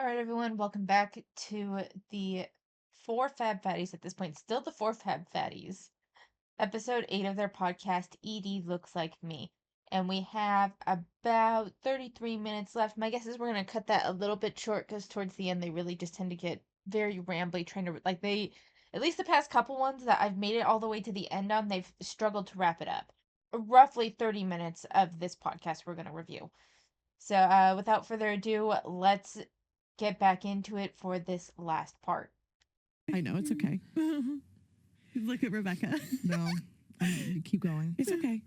right, everyone, welcome back to the four Fab Fatties at this point. Still the four Fab Fatties. Episode 8 of their podcast, ED Looks Like Me. And we have about 33 minutes left. My guess is we're going to cut that a little bit short because towards the end they really just tend to get very rambly, trying to, at least the past couple ones that I've made it all the way to the end on, they've struggled to wrap it up. Roughly 30 minutes of this podcast we're going to review. So, without further ado, let's get back into it for this last part. I know, it's okay. Look at Rebecca. No, you keep going. It's okay.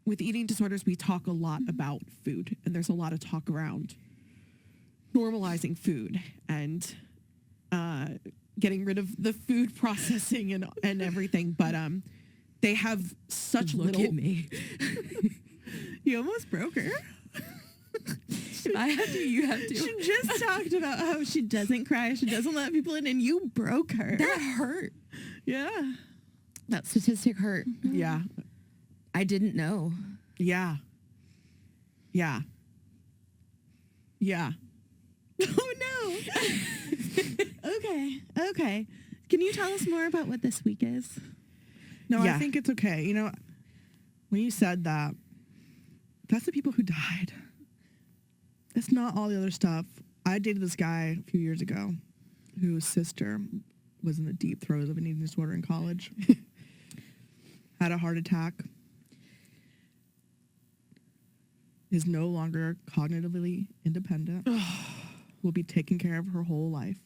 With eating disorders, we talk a lot about food, and there's a lot of talk around normalizing food and getting rid of the food processing and everything. But they have such Look little. at me. You almost broke her. I have to. You have to. She just talked about how she doesn't cry, she doesn't let people in, and you broke her. That hurt. Yeah. That statistic hurt. Yeah. I didn't know. Yeah. Yeah. Yeah. Oh no. Okay. Can you tell us more about what this week is? No, Yeah. I think it's okay. You know, when you said that, that's the people who died. It's not all the other stuff. I dated this guy a few years ago whose sister was in the deep throes of an eating disorder in college. Had a heart attack. Is no longer cognitively independent. Will be taking care of her whole life.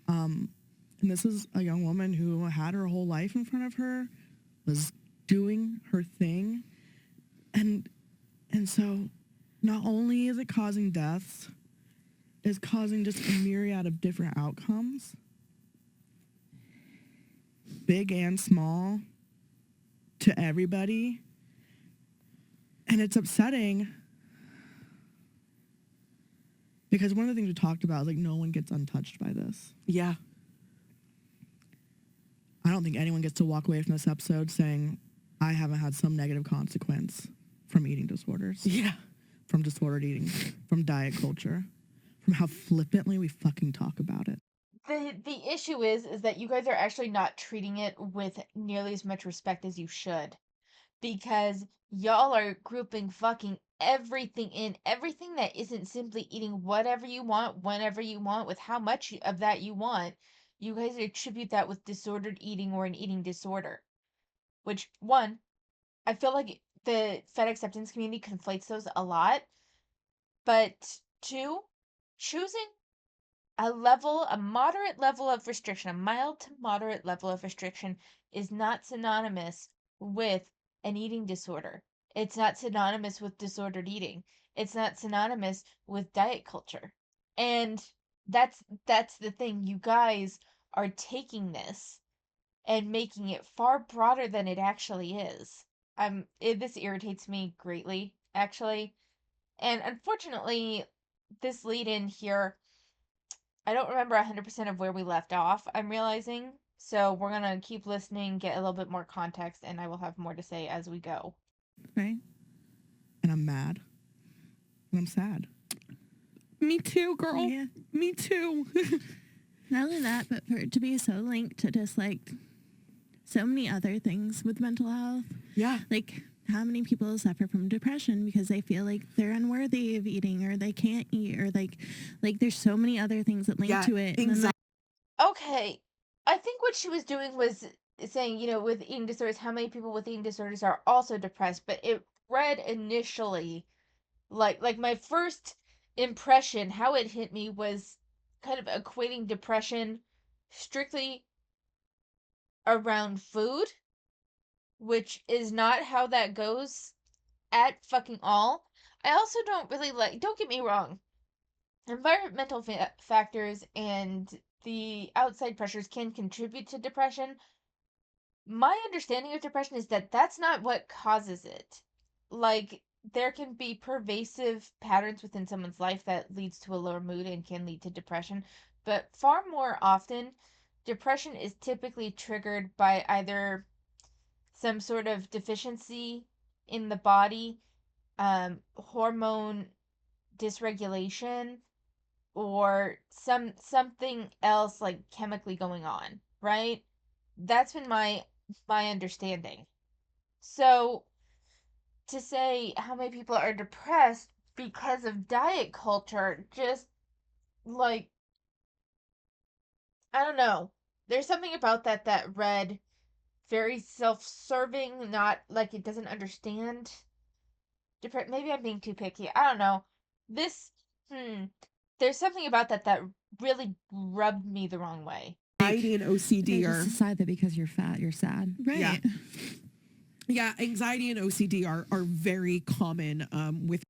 And this is a young woman who had her whole life in front of her, was doing her thing. And so not only is it causing deaths, it's causing just a myriad of different outcomes, big and small, to everybody. And it's upsetting because one of the things we talked about is like no one gets untouched by this. Yeah. I don't think anyone gets to walk away from this episode saying, I haven't had some negative consequence from eating disorders. Yeah. From disordered eating, from diet culture, from how flippantly we fucking talk about it. The issue is that you guys are actually not treating it with nearly as much respect as you should. Because y'all are grouping fucking everything in. Everything that isn't simply eating whatever you want, whenever you want, with how much of that you want. You guys attribute that with disordered eating or an eating disorder. Which, one, I feel like the Fed acceptance community conflates those a lot. But two, choosing a moderate level of restriction, a mild to moderate level of restriction is not synonymous with an eating disorder. It's not synonymous with disordered eating. It's not synonymous with diet culture. And that's the thing. You guys are taking this and making it far broader than it actually is. This irritates me greatly, actually. And unfortunately, this lead in here, I don't remember 100% of where we left off, I'm realizing. So we're going to keep listening, get a little bit more context, and I will have more to say as we go. Right. And I'm mad. And I'm sad. Me too, girl. Yeah. Me too. Not only that, but for it to be so linked to just like so many other things with mental health. Yeah. Like how many people suffer from depression because they feel like they're unworthy of eating or they can't eat or like there's so many other things that link to it. And then, Exactly. Okay, I think what she was doing was saying, with eating disorders, how many people with eating disorders are also depressed, but it read initially like my first impression, how it hit me was kind of equating depression strictly around food, which is not how that goes at fucking all. I also don't really don't get me wrong, environmental factors and the outside pressures can contribute to depression. My understanding of depression is that that's not what causes it. Like, there can be pervasive patterns within someone's life that leads to a lower mood and can lead to depression, but far more often, depression is typically triggered by either some sort of deficiency in the body, hormone dysregulation, or something else like chemically going on, right? That's been my understanding. So to say how many people are depressed because of diet culture, just like, I don't know. There's something about that read very self-serving, not like it doesn't understand. Maybe I'm being too picky. I don't know. This, hmm. There's something about that really rubbed me the wrong way. Anxiety and OCD They are just decide that because you're fat, you're sad. Right. yeah, anxiety and OCD are very common with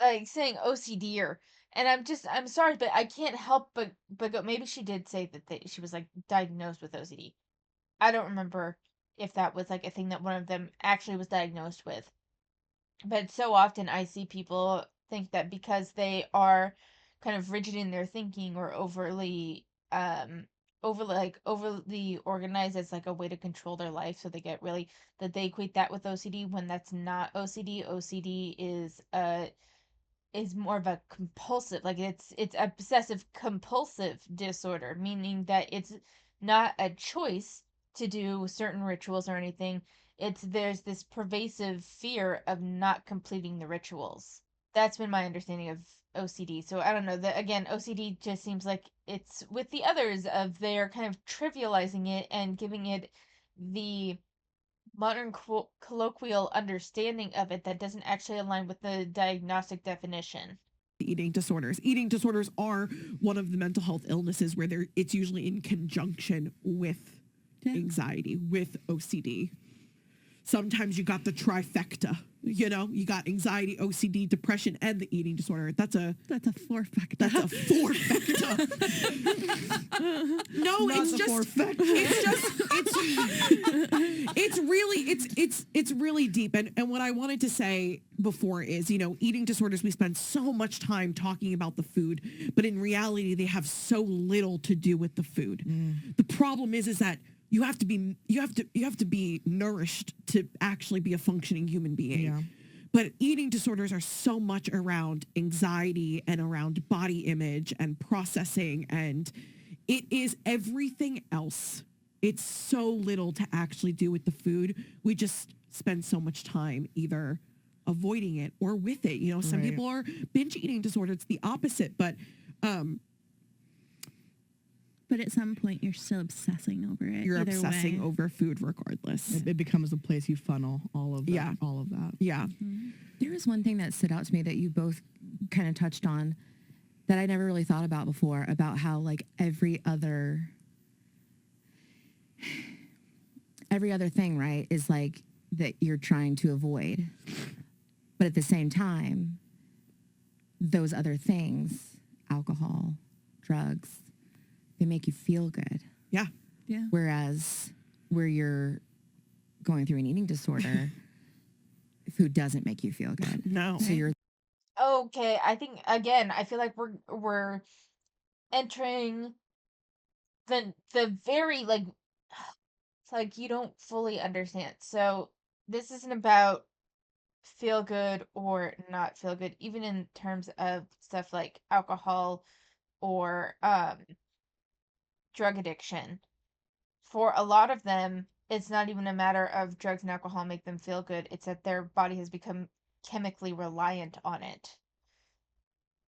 Like saying OCD, and I'm sorry, but I can't help but go. Maybe she did say that she was like diagnosed with OCD. I don't remember if that was like a thing that one of them actually was diagnosed with. But so often I see people think that because they are kind of rigid in their thinking or overly organized as like a way to control their life, so they get really, that they equate that with OCD when that's not OCD. OCD is more of a compulsive, like it's obsessive compulsive disorder, meaning that it's not a choice to do certain rituals or anything. It's there's this pervasive fear of not completing the rituals. That's been my understanding of OCD. So I don't know, that again, OCD just seems like it's with the others of they're kind of trivializing it and giving it the modern colloquial understanding of it that doesn't actually align with the diagnostic definition. eating disorders. Eating disorders are one of the mental health illnesses where it's usually in conjunction with anxiety, with OCD. Sometimes you got the trifecta. You know, you got anxiety, OCD, depression, and the eating disorder. That's a fourfecta. That's a fourfecta. No, Not it's the just fourfecta. it's really deep. And what I wanted to say before is, you know, eating disorders, we spend so much time talking about the food, but in reality, they have so little to do with the food. The problem is that you have to be nourished to actually be a functioning human being. Yeah. But eating disorders are so much around anxiety and around body image and processing, and it is everything else. It's so little to actually do with the food. We just spend so much time either avoiding it or with it. You know, some Right. people are binge eating disorder. It's the opposite, but But at some point, you're still obsessing over it. you're either obsessing way. over food regardless. It becomes a place you funnel all of that. Yeah. All of that. Yeah. There was one thing that stood out to me that you both kind of touched on that I never really thought about before, about how like every other thing, right, is like that you're trying to avoid. But at the same time, those other things, alcohol, drugs, they make you feel good. Yeah. Yeah. Whereas where you're going through an eating disorder, food doesn't make you feel good. No. So you're Okay, I think again, I feel like we're entering the very like, it's like you don't fully understand. So this isn't about feel good or not feel good, even in terms of stuff like alcohol or drug addiction. For a lot of them, it's not even a matter of drugs and alcohol make them feel good. It's that their body has become chemically reliant on it.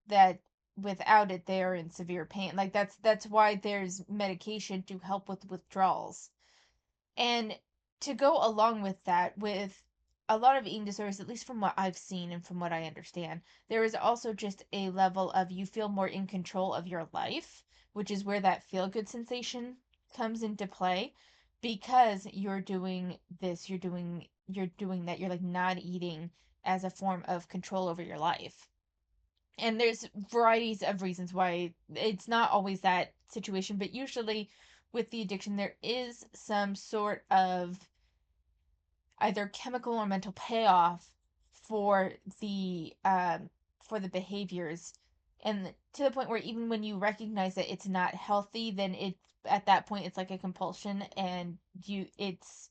That without it, they are in severe pain. Like that's why there's medication to help with withdrawals. And to go along with that, with a lot of eating disorders, at least from what I've seen and from what I understand, there is also just a level of you feel more in control of your life, which is where that feel good sensation comes into play, because you're doing this, you're doing that, you're like not eating as a form of control over your life. And there's varieties of reasons why it's not always that situation, but usually with the addiction there is some sort of either chemical or mental payoff for the behaviors, and to the point where even when you recognize that it's not healthy, then it at that point it's like a compulsion, and it's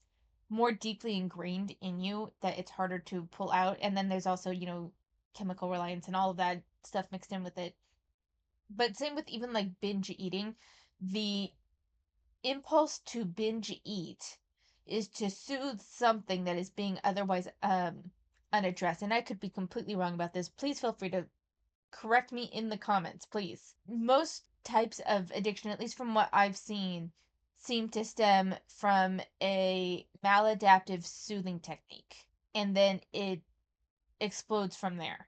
more deeply ingrained in you that it's harder to pull out. And then there's also chemical reliance and all of that stuff mixed in with it. But same with even like binge eating. The impulse to binge eat is to soothe something that is being otherwise unaddressed. And I could be completely wrong about this. Please feel free to correct me in the comments, please. Most types of addiction, at least from what I've seen, seem to stem from a maladaptive soothing technique. And then it explodes from there.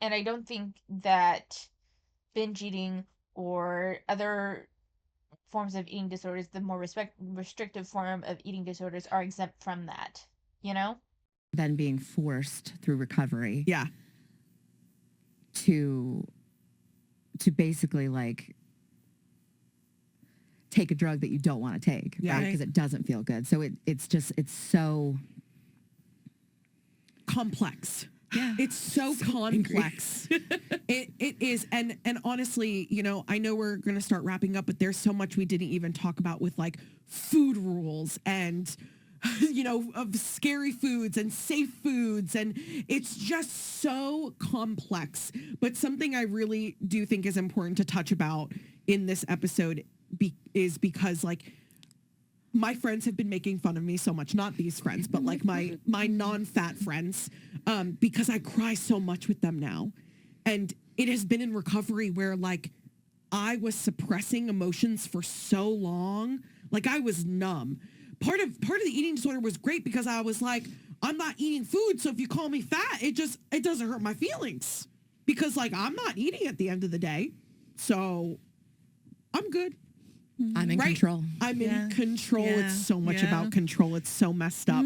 And I don't think that binge eating or other forms of eating disorders, the more restrictive form of eating disorders, are exempt from that, you know? Then being forced through recovery Yeah. to basically like take a drug that you don't want to take, Yeah. right? Because it doesn't feel good. So it's so complex. Yeah. It's so complex. It is. And honestly, you know, I know we're going to start wrapping up, but there's so much we didn't even talk about with like food rules and, you know, of scary foods and safe foods. And it's just so complex. But something I really do think is important to touch about in this episode is because like, my friends have been making fun of me so much, not these friends, but like my non-fat friends, because I cry so much with them now. And it has been in recovery where like I was suppressing emotions for so long. Like I was numb. Part of the eating disorder was great because I was like, I'm not eating food. So if you call me fat, it doesn't hurt my feelings because like I'm not eating at the end of the day. So I'm good. I'm in control. I'm in control. Yeah. It's so much Yeah. about control. It's so messed up.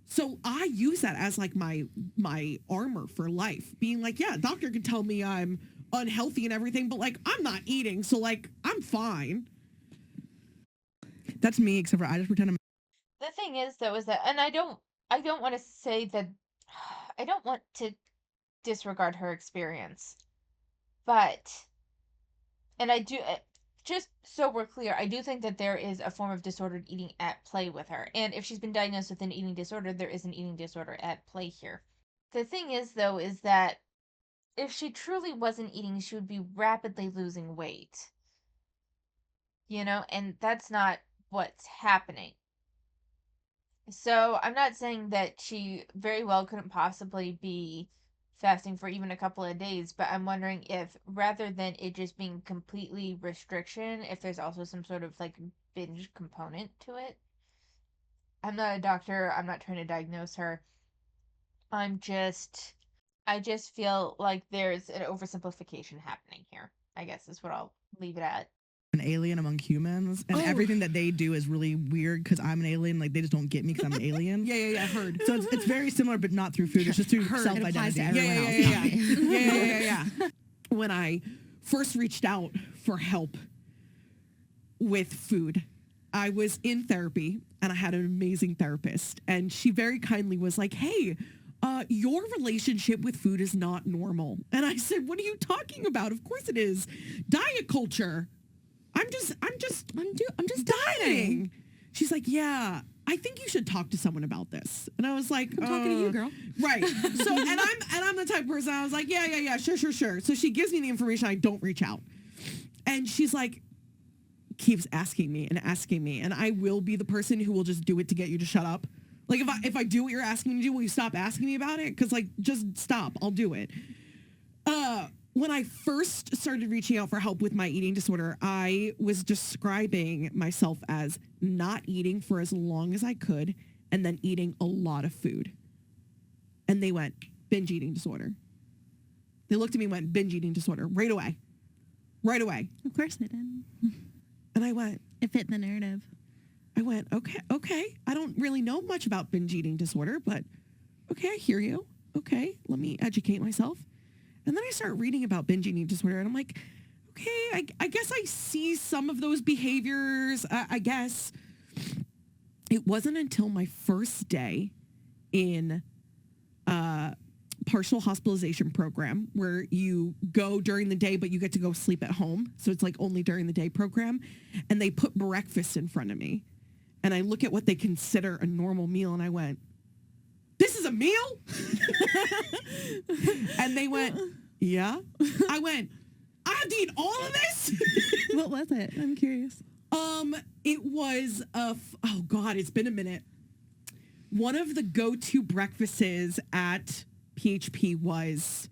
So I use that as like my armor for life, being like, yeah, doctor can tell me I'm unhealthy and everything, but like I'm not eating, so like I'm fine. That's me, except for I just pretend I'm. The thing is, though, is that, and I don't want to say that, I don't want to disregard her experience, but, and I do, just so we're clear, I do think that there is a form of disordered eating at play with her. And if she's been diagnosed with an eating disorder, there is an eating disorder at play here. The thing is, though, is that if she truly wasn't eating, she would be rapidly losing weight. You know, and that's not what's happening. So I'm not saying that she very well couldn't possibly be fasting for even a couple of days, but I'm wondering if rather than it just being completely restriction, if there's also some sort of like binge component to it. I'm not a doctor, I'm not trying to diagnose her. I just feel like there's an oversimplification happening here. I guess is what I'll leave it at. An alien among humans, and everything that they do is really weird because I'm an alien. Like they just don't get me because I'm an alien. Yeah. I heard. So it's very similar, but not through food. It's just through self It applies to identity. everyone else. Yeah. When I first reached out for help with food, I was in therapy and I had an amazing therapist, and she very kindly was like, "Hey, your relationship with food is not normal." And I said, "What are you talking about? Of course it is. Diet culture. I'm just dieting." She's like, "Yeah, I think you should talk to someone about this." And I was like, I'm talking to you, girl. Right. So, and I'm the type of person, I was like, yeah, sure. So she gives me the information. I don't reach out. And she's like, keeps asking me. And I will be the person who will just do it to get you to shut up. Like if I do what you're asking me to do, will you stop asking me about it? Cause like, just stop. I'll do it. When I first started reaching out for help with my eating disorder, I was describing myself as not eating for as long as I could and then eating a lot of food. And they went, binge eating disorder. They looked at me and went, binge eating disorder, right away. Of course they did. And I went, It fit the narrative. okay. I don't really know much about binge eating disorder, but okay, I hear you. Okay, let me educate myself. And then I start reading about binge eating disorder, and I'm like, okay, I guess I see some of those behaviors, I guess. It wasn't until my first day in partial hospitalization program where you go during the day, but you get to go sleep at home. So it's like only during the day program. And they put breakfast in front of me. And I look at what they consider a normal meal, and I went, this is a meal? And they went, yeah. I went, have to eat all of this? What was it? I'm curious. It was oh God, it's been a minute. One of the go-to breakfasts at PHP was,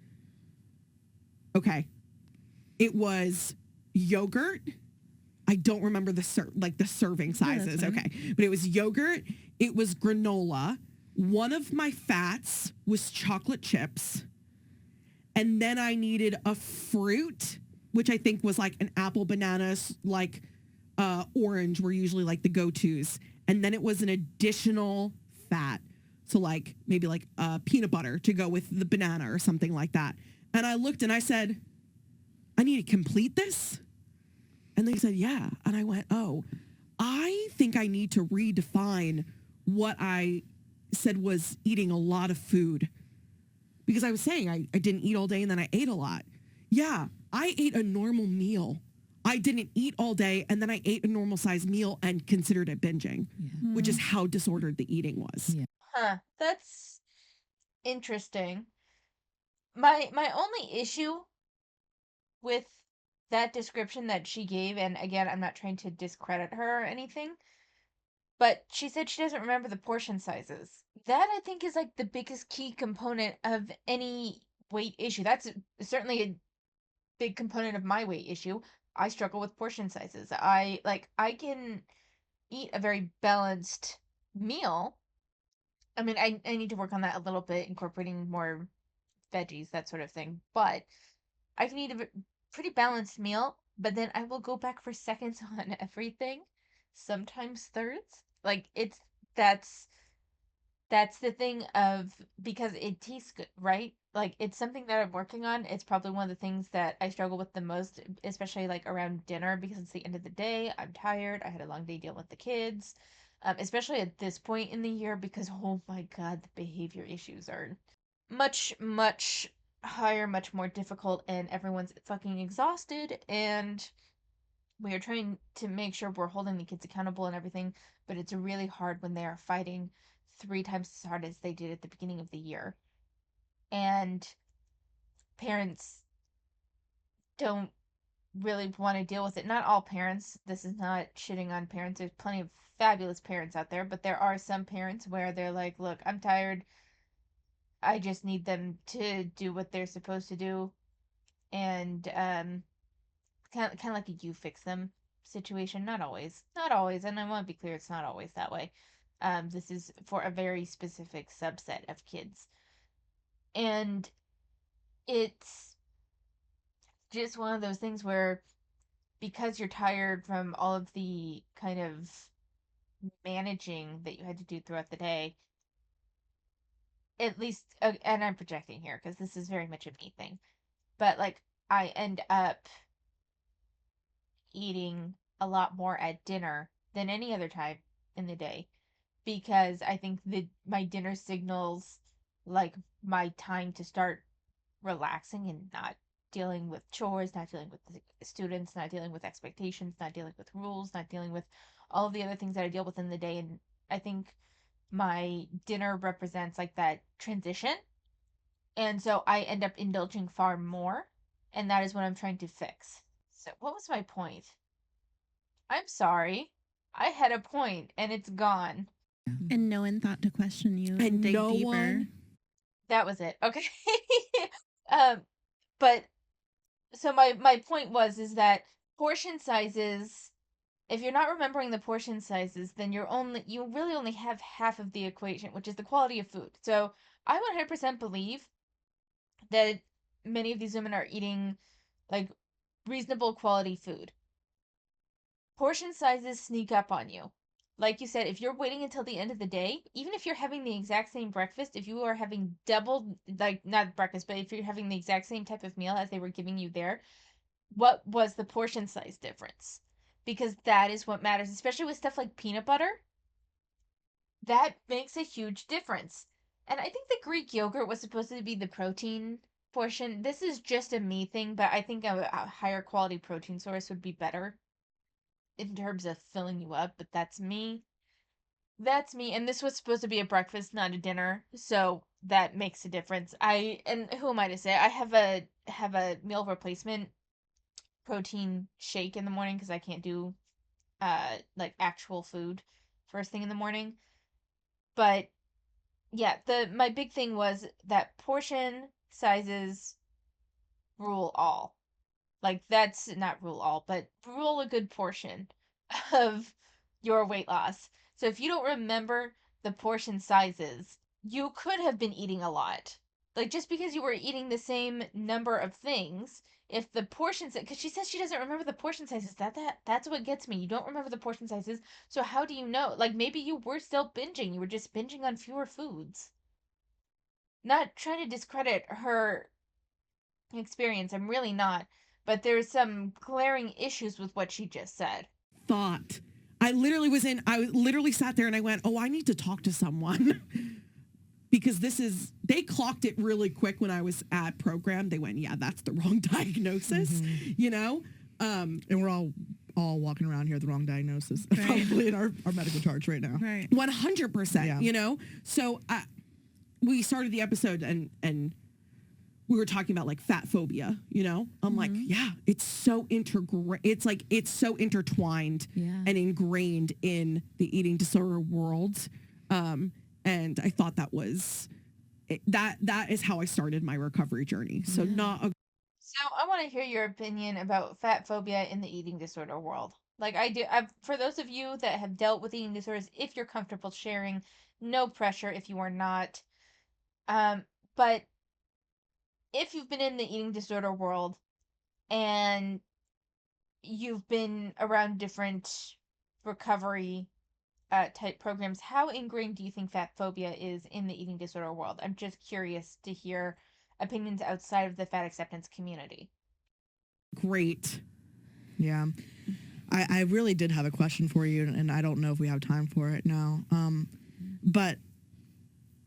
okay, it was yogurt. I don't remember the serving sizes. fine. Okay, but it was yogurt. It was granola. One of my fats was chocolate chips, and then I needed a fruit, which I think was like an apple, bananas, like orange were usually like the go-tos, and then it was an additional fat, so like maybe like peanut butter to go with the banana or something like that. And I looked and I said, I need to complete this. And they said, yeah. And I went, oh, I think I need to redefine what I said was eating a lot of food. Because I was saying I didn't eat all day and then I ate a lot. Yeah, I ate a normal meal. I didn't eat all day and then I ate a normal sized meal and considered it binging, which is how disordered the eating was. Yeah. Huh. That's interesting. My only issue with that description that she gave, and again, I'm not trying to discredit her or anything, but she said she doesn't remember the portion sizes. That I think is like the biggest key component of any weight issue. That's certainly a big component of my weight issue. I struggle with portion sizes. I can eat a very balanced meal. I mean, I need to work on that a little bit, incorporating more veggies, that sort of thing. But I can eat a pretty balanced meal, but then I will go back for seconds on everything, sometimes thirds. Like that's that's the thing of because it tastes good, right? Like it's something that I'm working on. It's probably one of the things that I struggle with the most, especially like around dinner because it's the end of the day. I'm tired. I had a long day dealing with the kids. Especially at this point in the year because oh my God, the behavior issues are much higher, much more difficult, and everyone's fucking exhausted. And we are trying to make sure we're holding the kids accountable and everything, but it's really hard when they are fighting 3 times as hard as they did at the beginning of the year. And parents don't really want to deal with it. Not all parents. This is not shitting on parents. There's plenty of fabulous parents out there, but there are some parents where they're like, look, I'm tired. I just need them to do what they're supposed to do. And kind of like a you fix them situation. Not always, and I want to be clear, it's not always that way. This is for a very specific subset of kids, and it's just one of those things where because you're tired from all of the kind of managing that you had to do throughout the day, at least, and I'm projecting here because this is very much a me thing, but like I end up eating a lot more at dinner than any other time in the day because I think that my dinner signals like my time to start relaxing and not dealing with chores, not dealing with the students, not dealing with expectations, not dealing with rules, not dealing with all of the other things that I deal with in the day. And I think my dinner represents like that transition. And so I end up indulging far more. And that is what I'm trying to fix. So, what was my point? I'm sorry. I had a point and it's gone. And no one thought to question you And dig no deeper. one- That was it. Okay. um, but so my point was is that portion sizes, if you're not remembering the portion sizes, then you really only have half of the equation, which is the quality of food. So I 100% believe that many of these women are eating like reasonable quality food. Portion sizes sneak up on you. Like you said, if you're waiting until the end of the day, even if you're having the exact same breakfast, if you are having double, like not breakfast, but if you're having the exact same type of meal as they were giving you there, what was the portion size difference? Because that is what matters, especially with stuff like peanut butter. That makes a huge difference. And I think the Greek yogurt was supposed to be the protein portion. This is just a me thing, but I think a higher quality protein source would be better in terms of filling you up, but that's me. That's me. And this was supposed to be a breakfast, not a dinner. So that makes a difference. And who am I to say? I have a meal replacement protein shake in the morning because I can't do like actual food first thing in the morning. But yeah, the my big thing was that portion sizes rule all. Like that's not rule all, but rule a good portion of your weight loss. So if you don't remember the portion sizes, you could have been eating a lot. Like just because you were eating the same number of things, if the portions, because she says she doesn't remember the portion sizes. That's what gets me. You don't remember the portion sizes, so how do you know? Like maybe you were still binging. You were just binging on fewer foods. Not trying to discredit her experience. I'm really not. But there's some glaring issues with what she just said. Thought. I literally sat there and I went, oh, I need to talk to someone. Because they clocked it really quick when I was at program. They went, yeah, that's the wrong diagnosis, you know? And we're all walking around here with the wrong diagnosis, probably in our medical charts right now. Right. 100%, you know? So we started the episode and we were talking about like fat phobia, you know? I'm like, yeah, it's so it's so intertwined and ingrained in the eating disorder world. And I thought that is how I started my recovery journey. So So I want to hear your opinion about fat phobia in the eating disorder world. Like I do, for those of you that have dealt with eating disorders, if you're comfortable sharing, no pressure if you are not. But if you've been in the eating disorder world and you've been around different recovery type programs, how ingrained do you think fat phobia is in the eating disorder world? I'm just curious to hear opinions outside of the fat acceptance community. great. Yeah. I really did have a question for you, and I don't know if we have time for it now. But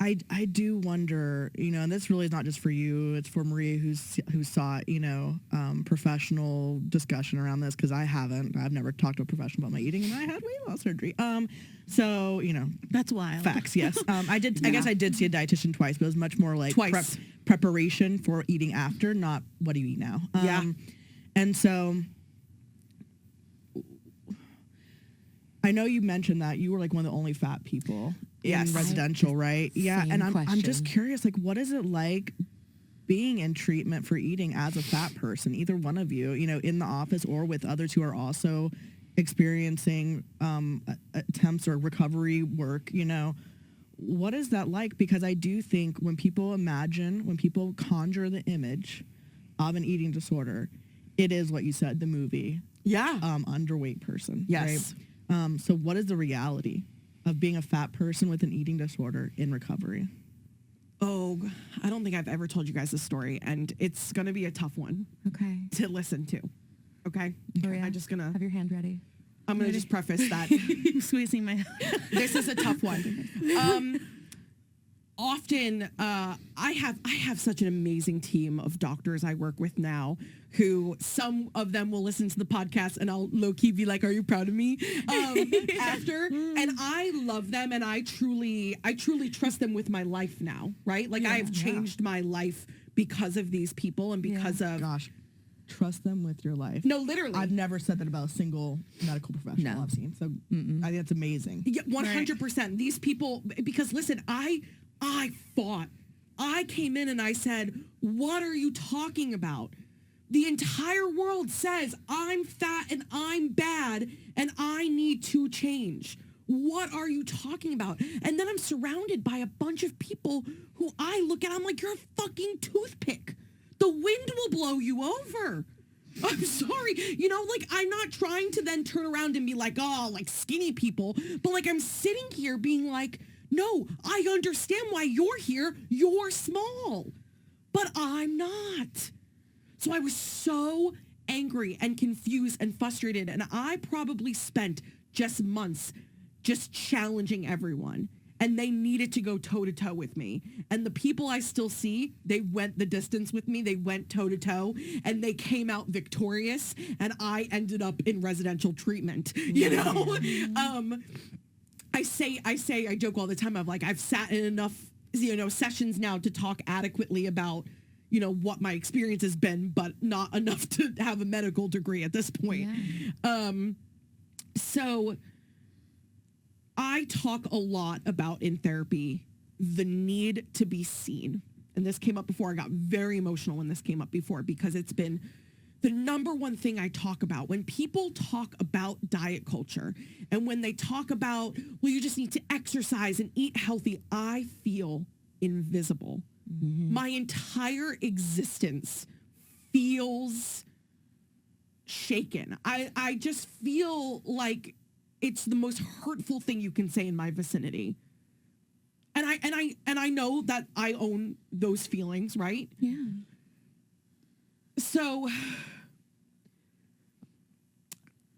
I do wonder, you know, and this really is not just for you, it's for Maria who sought, you know, professional discussion around this, because I've never talked to a professional about my eating, and I had weight loss surgery. So, you know, That's wild. facts, yes. I guess I did see a dietitian twice, but it was much more like Twice. preparation for eating after, not what do you eat now. And so I know you mentioned that you were like one of the only fat people in residential, right? Yeah. And I'm just curious, like, what is it like being in treatment for eating as a fat person, either one of you, you know, in the office or with others who are also experiencing attempts or recovery work, you know? What is that like? Because I do think when people conjure the image of an eating disorder, it is what you said, the movie. Yeah. Underweight person. Yes. Right? So what is the reality of being a fat person with an eating disorder in recovery? Oh, I don't think I've ever told you guys this story, and it's going to be a tough one Okay. to listen to. Okay? Maria, I'm just going to... have your hand ready. I'm going to just preface that Squeezing my. this is a tough one. Often, I have such an amazing team of doctors I work with now, who some of them will listen to the podcast and I'll low key be like, "Are you proud of me?" After, and I love them, and I truly trust them with my life now. Right? Like I have changed my life because of these people and because of Trust them with your life. No, literally. I've never said that about a single medical professional I've seen. So I think that's amazing. Yeah, 100%. These people, because listen, I fought. I came in and I said, what are you talking about? The entire world says I'm fat and I'm bad and I need to change. What are you talking about? And then I'm surrounded by a bunch of people who I look at, I'm like, you're a fucking toothpick. The wind will blow you over. I'm sorry. You know, like, I'm not trying to then turn around and be like, oh, like skinny people. But like, I'm sitting here being like, no, I understand why you're here. You're small. But I'm not. So I was so angry and confused and frustrated. And I probably spent just months just challenging everyone. And they needed to go toe-to-toe with me. And the people I still see, they went the distance with me. They went toe-to-toe. And they came out victorious. And I ended up in residential treatment, you know? I joke all the time. I'm like, I've sat in enough, you know, sessions now to talk adequately about, you know, what my experience has been, but not enough to have a medical degree at this point. Yeah. So I talk a lot about in therapy the need to be seen. And this came up before. I got very emotional when this came up before because it's been the number one thing I talk about when people talk about diet culture and when they talk about, well, you just need to exercise and eat healthy. I feel invisible. My entire existence feels shaken. I just feel like it's the most hurtful thing you can say in my vicinity. And I know that I own those feelings, right? Yeah. So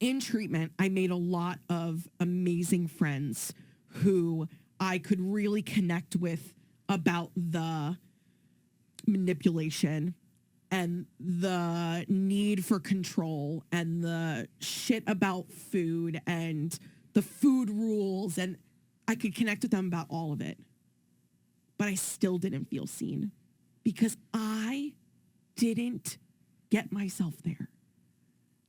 in treatment, I made a lot of amazing friends who I could really connect with about the manipulation and the need for control and the shit about food and the food rules. And I could connect with them about all of it. But I still didn't feel seen because I didn't get myself there.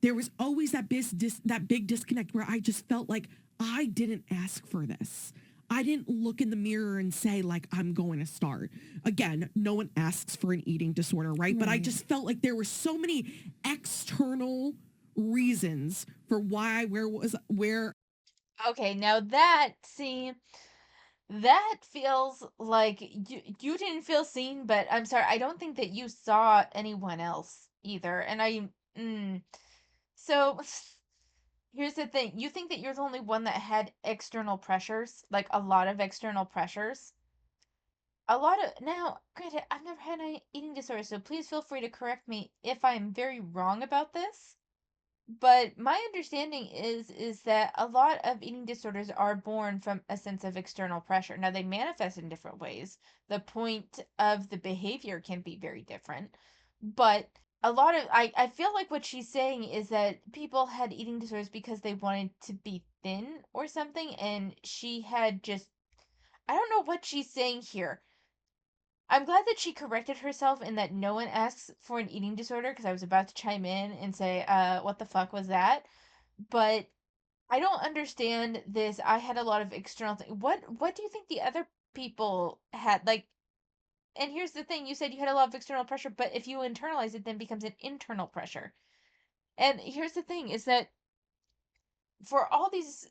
There was always that big disconnect where I just felt like I didn't ask for this. I didn't look in the mirror and say, like, I'm going to start. Again, no one asks for an eating disorder, right? But I just felt like there were so many external reasons for why, where. Okay, now that, see, that feels like you didn't feel seen, but I'm sorry, I don't think that you saw anyone else either. And so here's the thing. You think that you're the only one that had external pressures, like a lot of external pressures? A lot of now, granted, I've never had an eating disorder, so please feel free to correct me if I'm very wrong about this. But my understanding is that a lot of eating disorders are born from a sense of external pressure. Now they manifest in different ways. The point of the behavior can be very different. But a lot of I feel like what she's saying is that people had eating disorders because they wanted to be thin or something, and she had just I don't know what she's saying here. I'm glad that she corrected herself and that no one asks for an eating disorder because I was about to chime in and say, what the fuck was that? But I don't understand this. I had a lot of external thing. What do you think the other people had? Like, and here's the thing, you said you had a lot of external pressure, but if you internalize it, then it becomes an internal pressure. And here's the thing is that for all this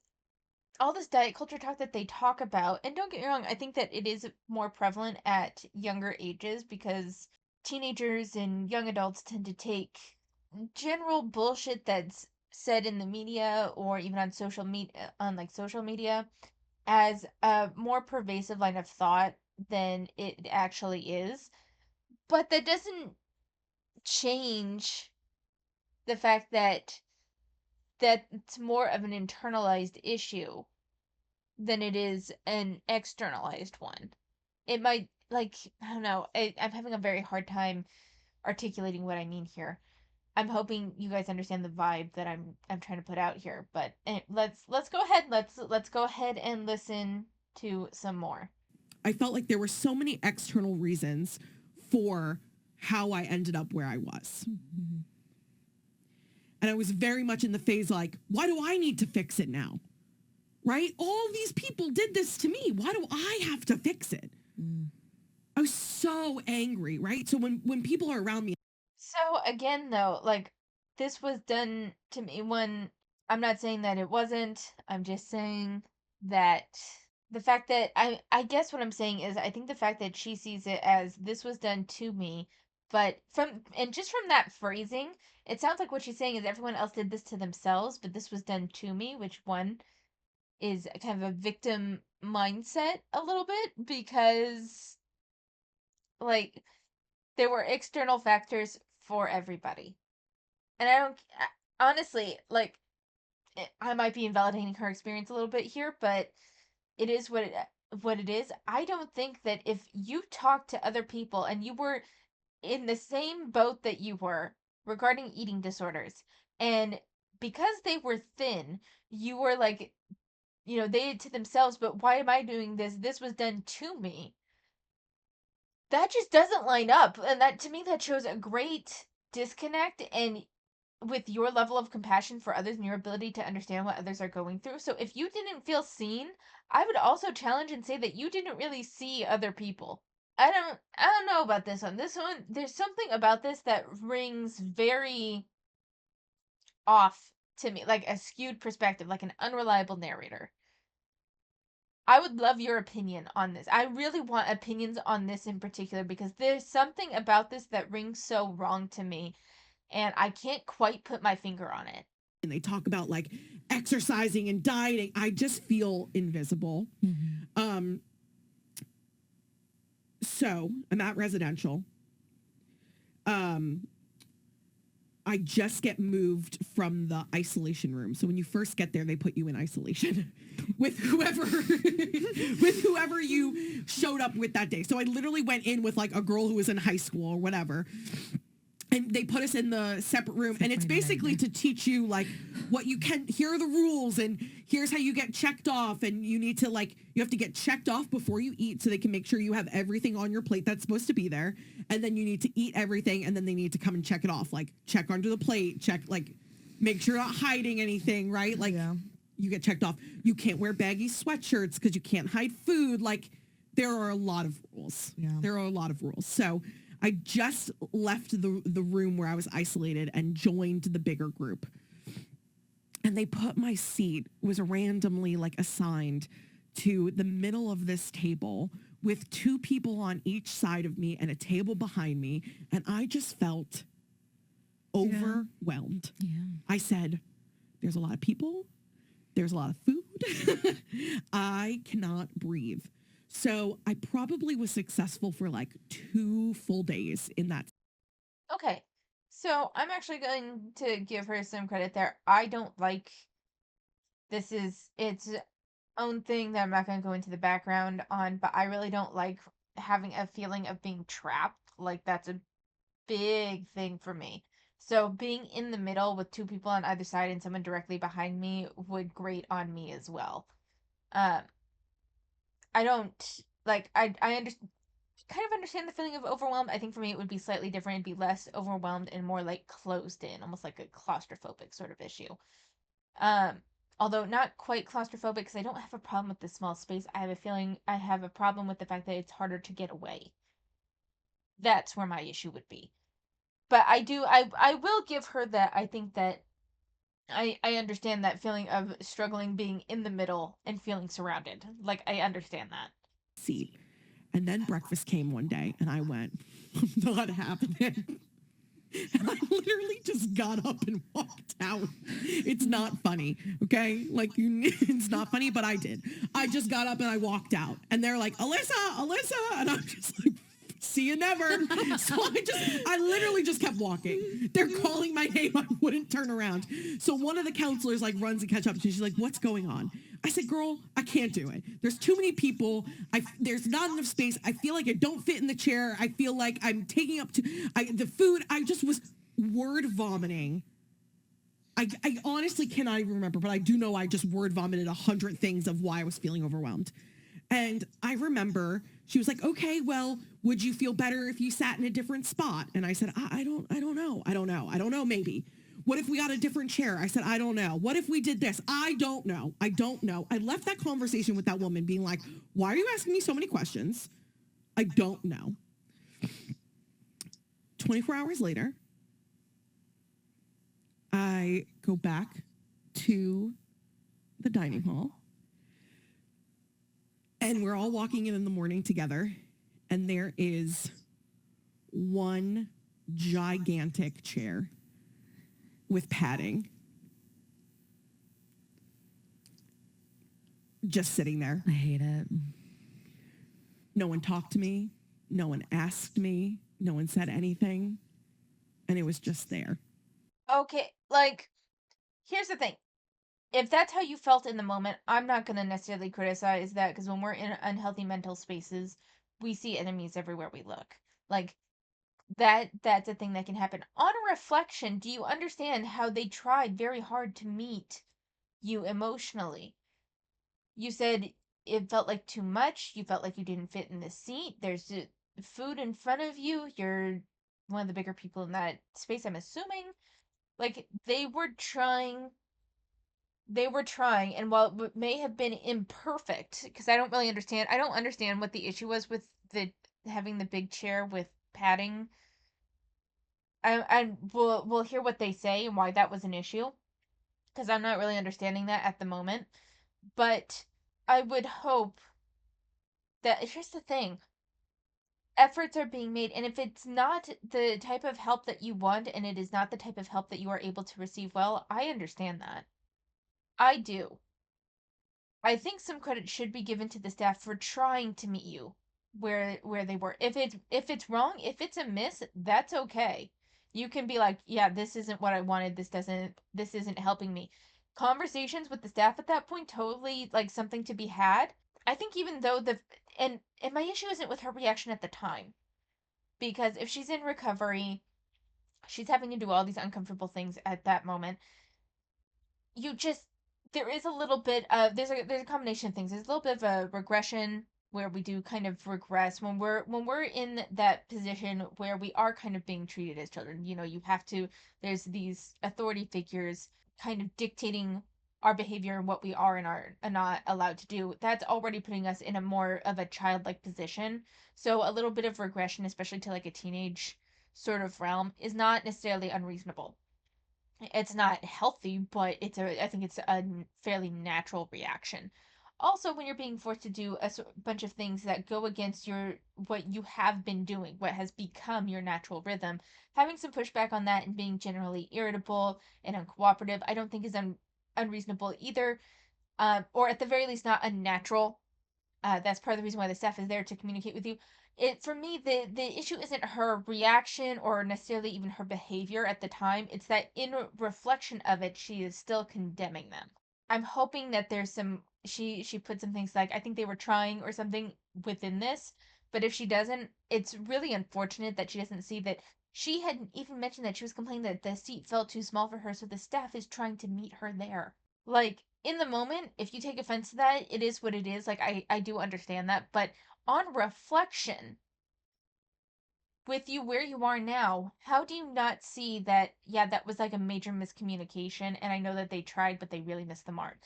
diet culture talk that they talk about, and don't get me wrong, I think that it is more prevalent at younger ages because teenagers and young adults tend to take general bullshit that's said in the media or even on social media as a more pervasive line of thought than it actually is. But that doesn't change the fact that it's more of an internalized issue than it is an externalized one. It might, like, I don't know, I'm having a very hard time articulating what I mean here. I'm hoping you guys understand the vibe that I'm trying to put out here. But let's go ahead. Let's go ahead and listen to some more. I felt like there were so many external reasons for how I ended up where I was. And I was very much in the phase like, why do I need to fix it now? Right? All these people did this to me. Why do I have to fix it? I was so angry, right? So when people are around me. So again, though, like this was done to me when I'm not saying that it wasn't. I'm just saying that the fact that I guess what I'm saying is I think the fact that she sees it as this was done to me, but just from that phrasing, it sounds like what she's saying is everyone else did this to themselves, but this was done to me, which one is kind of a victim mindset a little bit because like there were external factors for everybody. And honestly, like I might be invalidating her experience a little bit here, but it is what it is. I don't think that if you talk to other people and you were in the same boat that you were regarding eating disorders and because they were thin, you were like, they did to themselves, but why am I doing this? This was done to me. that just doesn't line up. And that, to me, that shows a great disconnect and with your level of compassion for others and your ability to understand what others are going through. So if you didn't feel seen, I would also challenge and say that you didn't really see other people. I don't know about this one. This one, there's something about this that rings very off to me, like a skewed perspective, like an unreliable narrator. I would love your opinion on this. I really want opinions on this in particular because there's something about this that rings so wrong to me and I can't quite put my finger on it. And they talk about like exercising and dieting. I just feel invisible. So I'm at residential. I just get moved from the isolation room. So when you first get there, they put you in isolation with whoever you showed up with that day. So I literally went in with like a girl who was in high school or whatever. And they put us in the separate room, and it's basically to teach you like what you can. Here are the rules, and here's how you get checked off. And you need to you have to get checked off before you eat, so they can make sure you have everything on your plate that's supposed to be there. And then you need to eat everything, and then they need to come and check it off, like check under the plate, check make sure you're not hiding anything, right? You get checked off. You can't wear baggy sweatshirts because you can't hide food. Like there are a lot of rules. Yeah. There are a lot of rules. So I just left the room where I was isolated and joined the bigger group. And they put my seat, was randomly assigned to the middle of this table with two people on each side of me and a table behind me. And I just felt overwhelmed. Yeah. I said, there's a lot of people. There's a lot of food. I cannot breathe. So I probably was successful for 2 full days in that. Okay, so I'm actually going to give her some credit there. I don't like this is its own thing that I'm not going to go into the background on, but I really don't like having a feeling of being trapped. Like that's a big thing for me. So being in the middle with two people on either side and someone directly behind me would grate on me as well. Um, I don't I understand kind of understand the feeling of overwhelmed. I think for me it would be slightly different. It'd be less overwhelmed and more closed in, almost like a claustrophobic sort of issue. Um, Although not quite claustrophobic because I don't have a problem with the small space. I have a feeling I have a problem with the fact that it's harder to get away. That's where my issue would be. But I will give her that. I think that I understand that feeling of struggling being in the middle and feeling surrounded. I understand that. Seat. And then breakfast came one day and I went, not happening. And I literally just got up and walked out. It's not funny, okay? It's not funny, but I did. I just got up and I walked out. And they're like, Alyssa. And I'm just like, see you never. So I literally just kept walking. They're calling my name. I wouldn't turn around. So one of the counselors runs and catch up. And she's like, what's going on? I said, girl, I can't do it. There's too many people. There's not enough space. I feel like I don't fit in the chair. I feel like I'm taking up the food. I just was word vomiting. I honestly cannot even remember, but I do know I just word vomited 100 things of why I was feeling overwhelmed. And I remember she was like, okay, well, would you feel better if you sat in a different spot? And I said, I don't know, maybe. What if we got a different chair? I said, I don't know. What if we did this? I don't know. I left that conversation with that woman being like, why are you asking me so many questions? I don't know. 24 hours later, I go back to the dining hall. And we're all walking in the morning together. And there is one gigantic chair with padding just sitting there. I hate it. No one talked to me. No one asked me. No one said anything. And it was just there. Okay, here's the thing. If that's how you felt in the moment, I'm not going to necessarily criticize that because when we're in unhealthy mental spaces, we see enemies everywhere we look. That's a thing that can happen. On reflection, do you understand how they tried very hard to meet you emotionally? You said it felt like too much. You felt like you didn't fit in the seat. food in front of you. You're one of the bigger people in that space, I'm assuming. Like, they were trying, and while it may have been imperfect, because I don't understand what the issue was with the having the big chair with padding. We'll hear what they say and why that was an issue, because I'm not really understanding that at the moment. But I would hope that, here's the thing, efforts are being made, and if it's not the type of help that you want, and it is not the type of help that you are able to receive well, I understand that. I do. I think some credit should be given to the staff for trying to meet you where they were. If it's wrong, if it's a miss, that's okay. You can be like, yeah, this isn't what I wanted. This isn't helping me. Conversations with the staff at that point, totally like something to be had. I think even though and my issue isn't with her reaction at the time, because if she's in recovery, she's having to do all these uncomfortable things at that moment. You just there is a little bit of there's a combination of things. There's a little bit of a regression where we do kind of regress when we're in that position where we are kind of being treated as children. You have to there's these authority figures kind of dictating our behavior and what we are and are not allowed to do. That's already putting us in a more of a childlike position. So a little bit of regression, especially to like a teenage sort of realm, is not necessarily unreasonable. It's not healthy, but I think it's a fairly natural reaction. Also, when you're being forced to do a bunch of things that go against what you have been doing, what has become your natural rhythm, having some pushback on that and being generally irritable and uncooperative, I don't think is unreasonable either, or at the very least not unnatural. That's part of the reason why the staff is there to communicate with you. It For me, the issue isn't her reaction or necessarily even her behavior at the time. It's that in reflection of it, she is still condemning them. I'm hoping that there's some she put some things like, I think they were trying or something within this, but if she doesn't, it's really unfortunate that she doesn't see that she had even mentioned that she was complaining that the seat felt too small for her, so the staff is trying to meet her there. Like, in the moment, if you take offense to that, it is what it is. Like, I do understand that, but on reflection, with you where you are now, how do you not see that, yeah, that was like a major miscommunication, and I know that they tried, but they really missed the mark?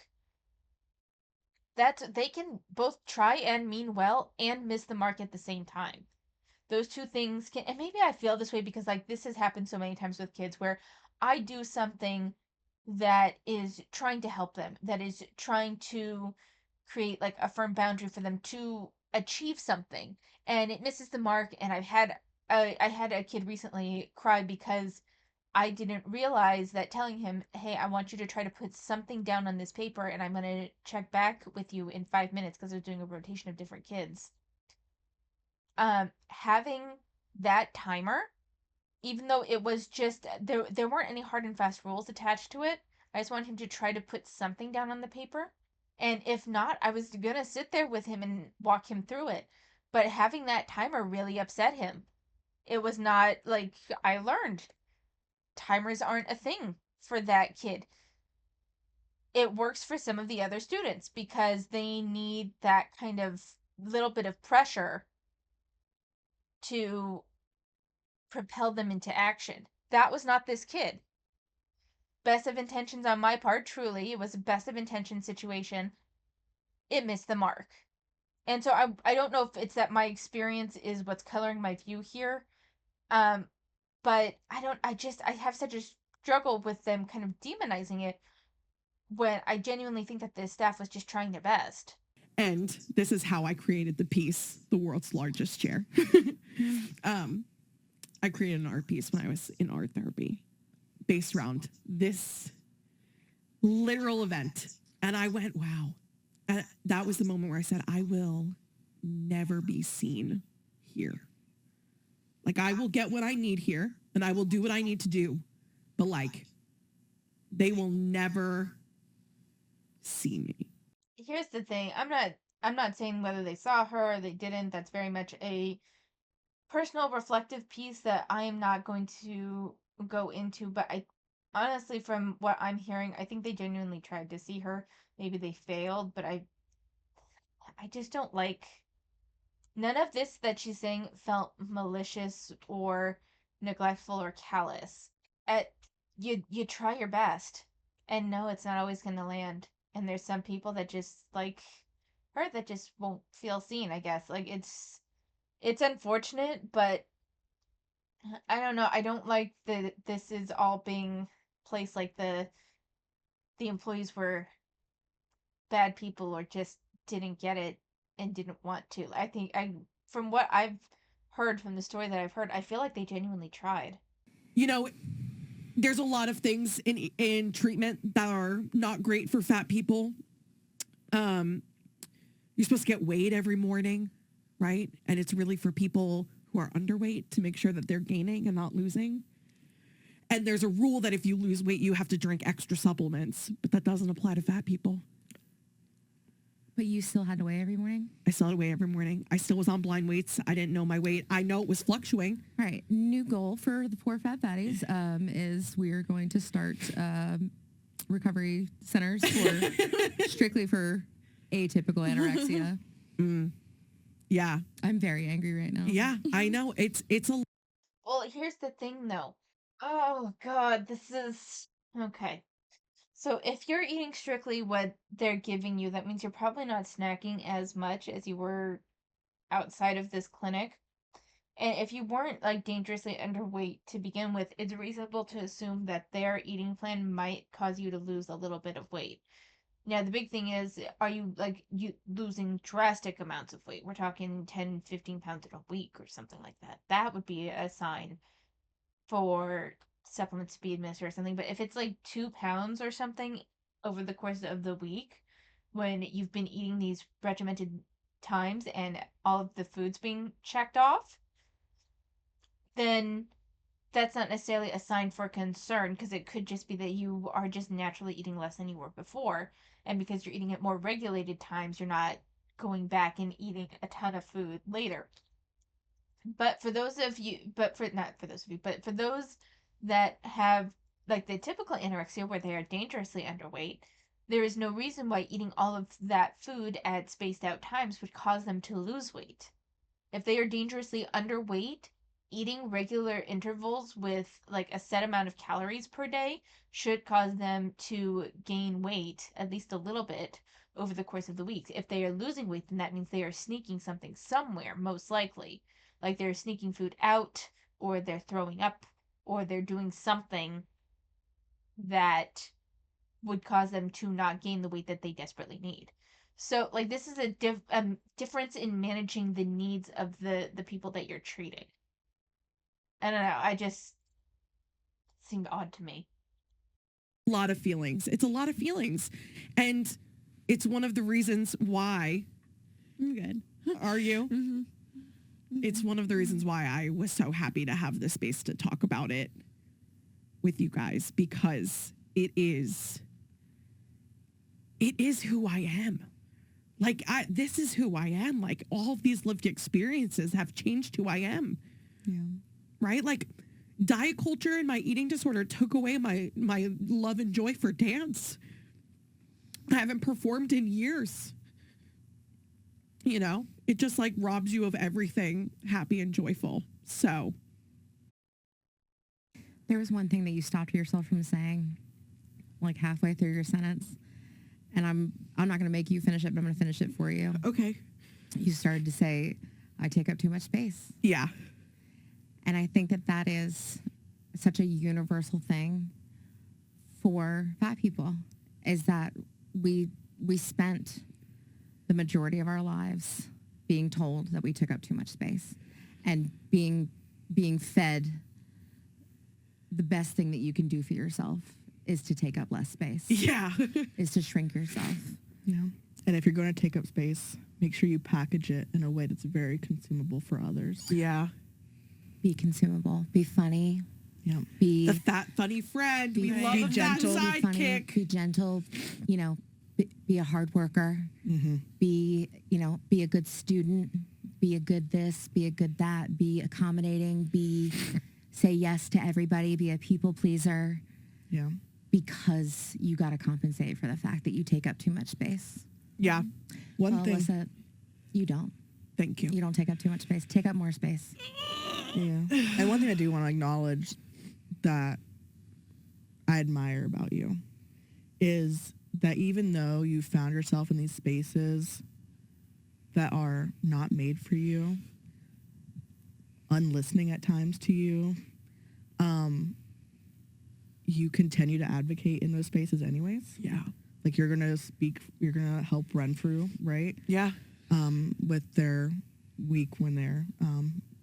They can both try and mean well and miss the mark at the same time. Those two things can, and maybe I feel this way because like this has happened so many times with kids where I do something that is trying to help them, that is trying to create like a firm boundary for them to achieve something, and it misses the mark. And I had a kid recently cry because I didn't realize that telling him, hey, I want you to try to put something down on this paper and I'm going to check back with you in 5 minutes, because I was doing a rotation of different kids. Having that timer, even though it was just there weren't any hard and fast rules attached to it. I just wanted him to try to put something down on the paper. And if not, I was gonna sit there with him and walk him through it. But having that timer really upset him. It was not like, I learned timers aren't a thing for that kid. It works for some of the other students because they need that kind of little bit of pressure to propel them into action. That was not this kid. Best of intentions on my part, truly. It was a best of intentions situation. It missed the mark. And so I don't know if it's that my experience is what's coloring my view here. Um, but I have such a struggle with them kind of demonizing it when I genuinely think that the staff was just trying their best. And this is how I created the piece, the world's largest chair. I created an art piece when I was in art therapy based around this literal event. And I went, wow. And that was the moment where I said, I will never be seen here. Like, I will get what I need here and I will do what I need to do. But like, they will never see me. Here's the thing. I'm not saying whether they saw her or they didn't. That's very much a personal reflective piece that I am not going to go into, but I honestly, from what I'm hearing, I think they genuinely tried to see her. Maybe they failed, but I just don't like None of this that she's saying felt malicious or neglectful or callous. At you try your best, and no, it's not always going to land. And there's some people that just like her that just won't feel seen. I guess like it's unfortunate, but I don't know. I don't like that this is all being placed like the employees were bad people or just didn't get it and didn't want to. I think I from what I've heard from the story that I've heard, I feel like they genuinely tried. You know, there's a lot of things in treatment that are not great for fat people. You're supposed to get weighed every morning, right? And it's really for people who are underweight to make sure that they're gaining and not losing. And there's a rule that if you lose weight, you have to drink extra supplements, but that doesn't apply to fat people. But you still had to weigh every morning? I still had to weigh every morning. I still was on blind weights. I didn't know my weight. I know it was fluctuating. All right. New goal for the poor Fab Fatties is we're going to start recovery centers for strictly for atypical anorexia. Yeah. I'm very angry right now. Yeah, I know. It's a Well, here's the thing though. Oh god, this is okay. So if you're eating strictly what they're giving you, that means you're probably not snacking as much as you were outside of this clinic. And if you weren't like dangerously underweight to begin with, it's reasonable to assume that their eating plan might cause you to lose a little bit of weight. Now, the big thing is, are you like you losing drastic amounts of weight? We're talking 10, 15 pounds in a week or something like that. That would be a sign for supplements to be administered or something. But if it's like 2 pounds or something over the course of the week, when you've been eating these regimented times and all of the foods being checked off, then that's not necessarily a sign for concern because it could just be that you are just naturally eating less than you were before. And because you're eating at more regulated times, you're not going back and eating a ton of food later. But for those of you, but for not for those of you, but for those that have like the typical anorexia where they are dangerously underweight, there is no reason why eating all of that food at spaced out times would cause them to lose weight. If they are dangerously underweight, eating regular intervals with like a set amount of calories per day should cause them to gain weight at least a little bit over the course of the week. If they are losing weight, then that means they are sneaking something somewhere, most likely. Like they're sneaking food out, or they're throwing up, or they're doing something that would cause them to not gain the weight that they desperately need. So, like, this is a difference in managing the needs of the people that you're treating. I don't know. I just seemed odd to me. lot of feelings. It's a lot of feelings. And it's one of the reasons why. I'm good. Are you? It's one of the reasons why I was so happy to have the space to talk about it with you guys, because it is who I am. Like, this is who I am. Like, all of these lived experiences have changed who I am. Yeah. Right? Like, diet culture and my eating disorder took away my love and joy for dance. I haven't performed in years. You know, it just like robs you of everything happy and joyful. So There was one thing that you stopped yourself from saying, like halfway through your sentence, and I'm not going to make you finish it, but I'm going to finish it for you. okay. You started to say, "I take up too much space," Yeah. and I think that that is such a universal thing for fat people. Is that we spent the majority of our lives being told that we took up too much space, and being fed the best thing that you can do for yourself is to take up less space, Yeah. is to shrink yourself. Yeah. And if you're going to take up space, make sure you package it in a way that's very consumable for others. Yeah. Be consumable, be funny, Yeah. be The fat funny friend. We love be a fat gentle. be funny, sidekick. be gentle, you know, be a hard worker, be a good student, be a good this, be a good that, be accommodating, say yes to everybody, be a people pleaser, Yeah. because you got to compensate for the fact that you take up too much space. Yeah. One Well, thing. Alyssa, you don't. Thank you. You don't take up too much space. Take up more space. Yeah. And one thing I do want to acknowledge that I admire about you is that even though you found yourself in these spaces that are not made for you, unlistening at times to you, you continue to advocate in those spaces anyways. Yeah. Like you're gonna speak, you're gonna help Renfrew, right? Yeah. With their week when they're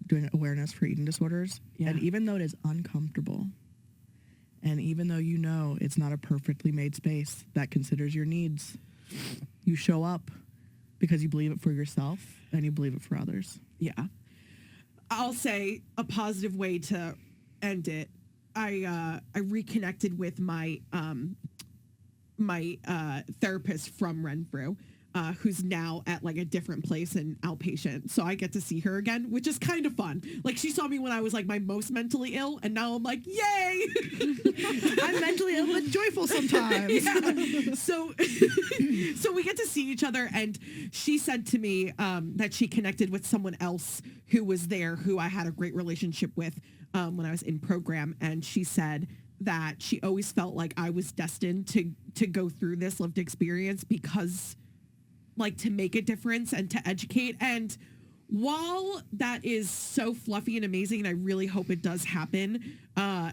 doing awareness for eating disorders. Yeah. And even though it is uncomfortable, and even though you know it's not a perfectly made space that considers your needs, you show up because you believe it for yourself and you believe it for others. Yeah. I'll say a positive way to end it. I reconnected with my therapist from Renfrew, who's now at like a different place in outpatient. So I get to see her again, which is kind of fun. Like she saw me when I was like my most mentally ill, and now I'm like, yay! I'm mentally ill but joyful sometimes. Yeah. So we get to see each other, and she said to me that she connected with someone else who was there, who I had a great relationship with when I was in program, and she said that she always felt like I was destined to go through this lived experience because, like, to make a difference and to educate. And while that is so fluffy and amazing, and I really hope it does happen,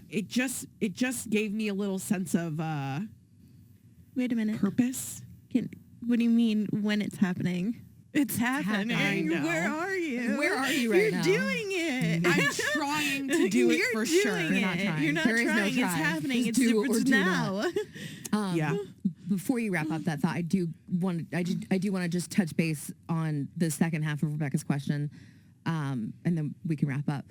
it just gave me a little sense of Wait a minute. purpose. What do you mean when it's happening? It's happening. I know. Where are you? Where are you right You're now? doing it. I'm trying to do it You're for doing sure. It. You're not trying. You're not There is no trying. It's try. happening. Just It's, do or it's do now. Yeah. Before you wrap up that thought, I do want to just touch base on the second half of Rebecca's question, and then we can wrap up.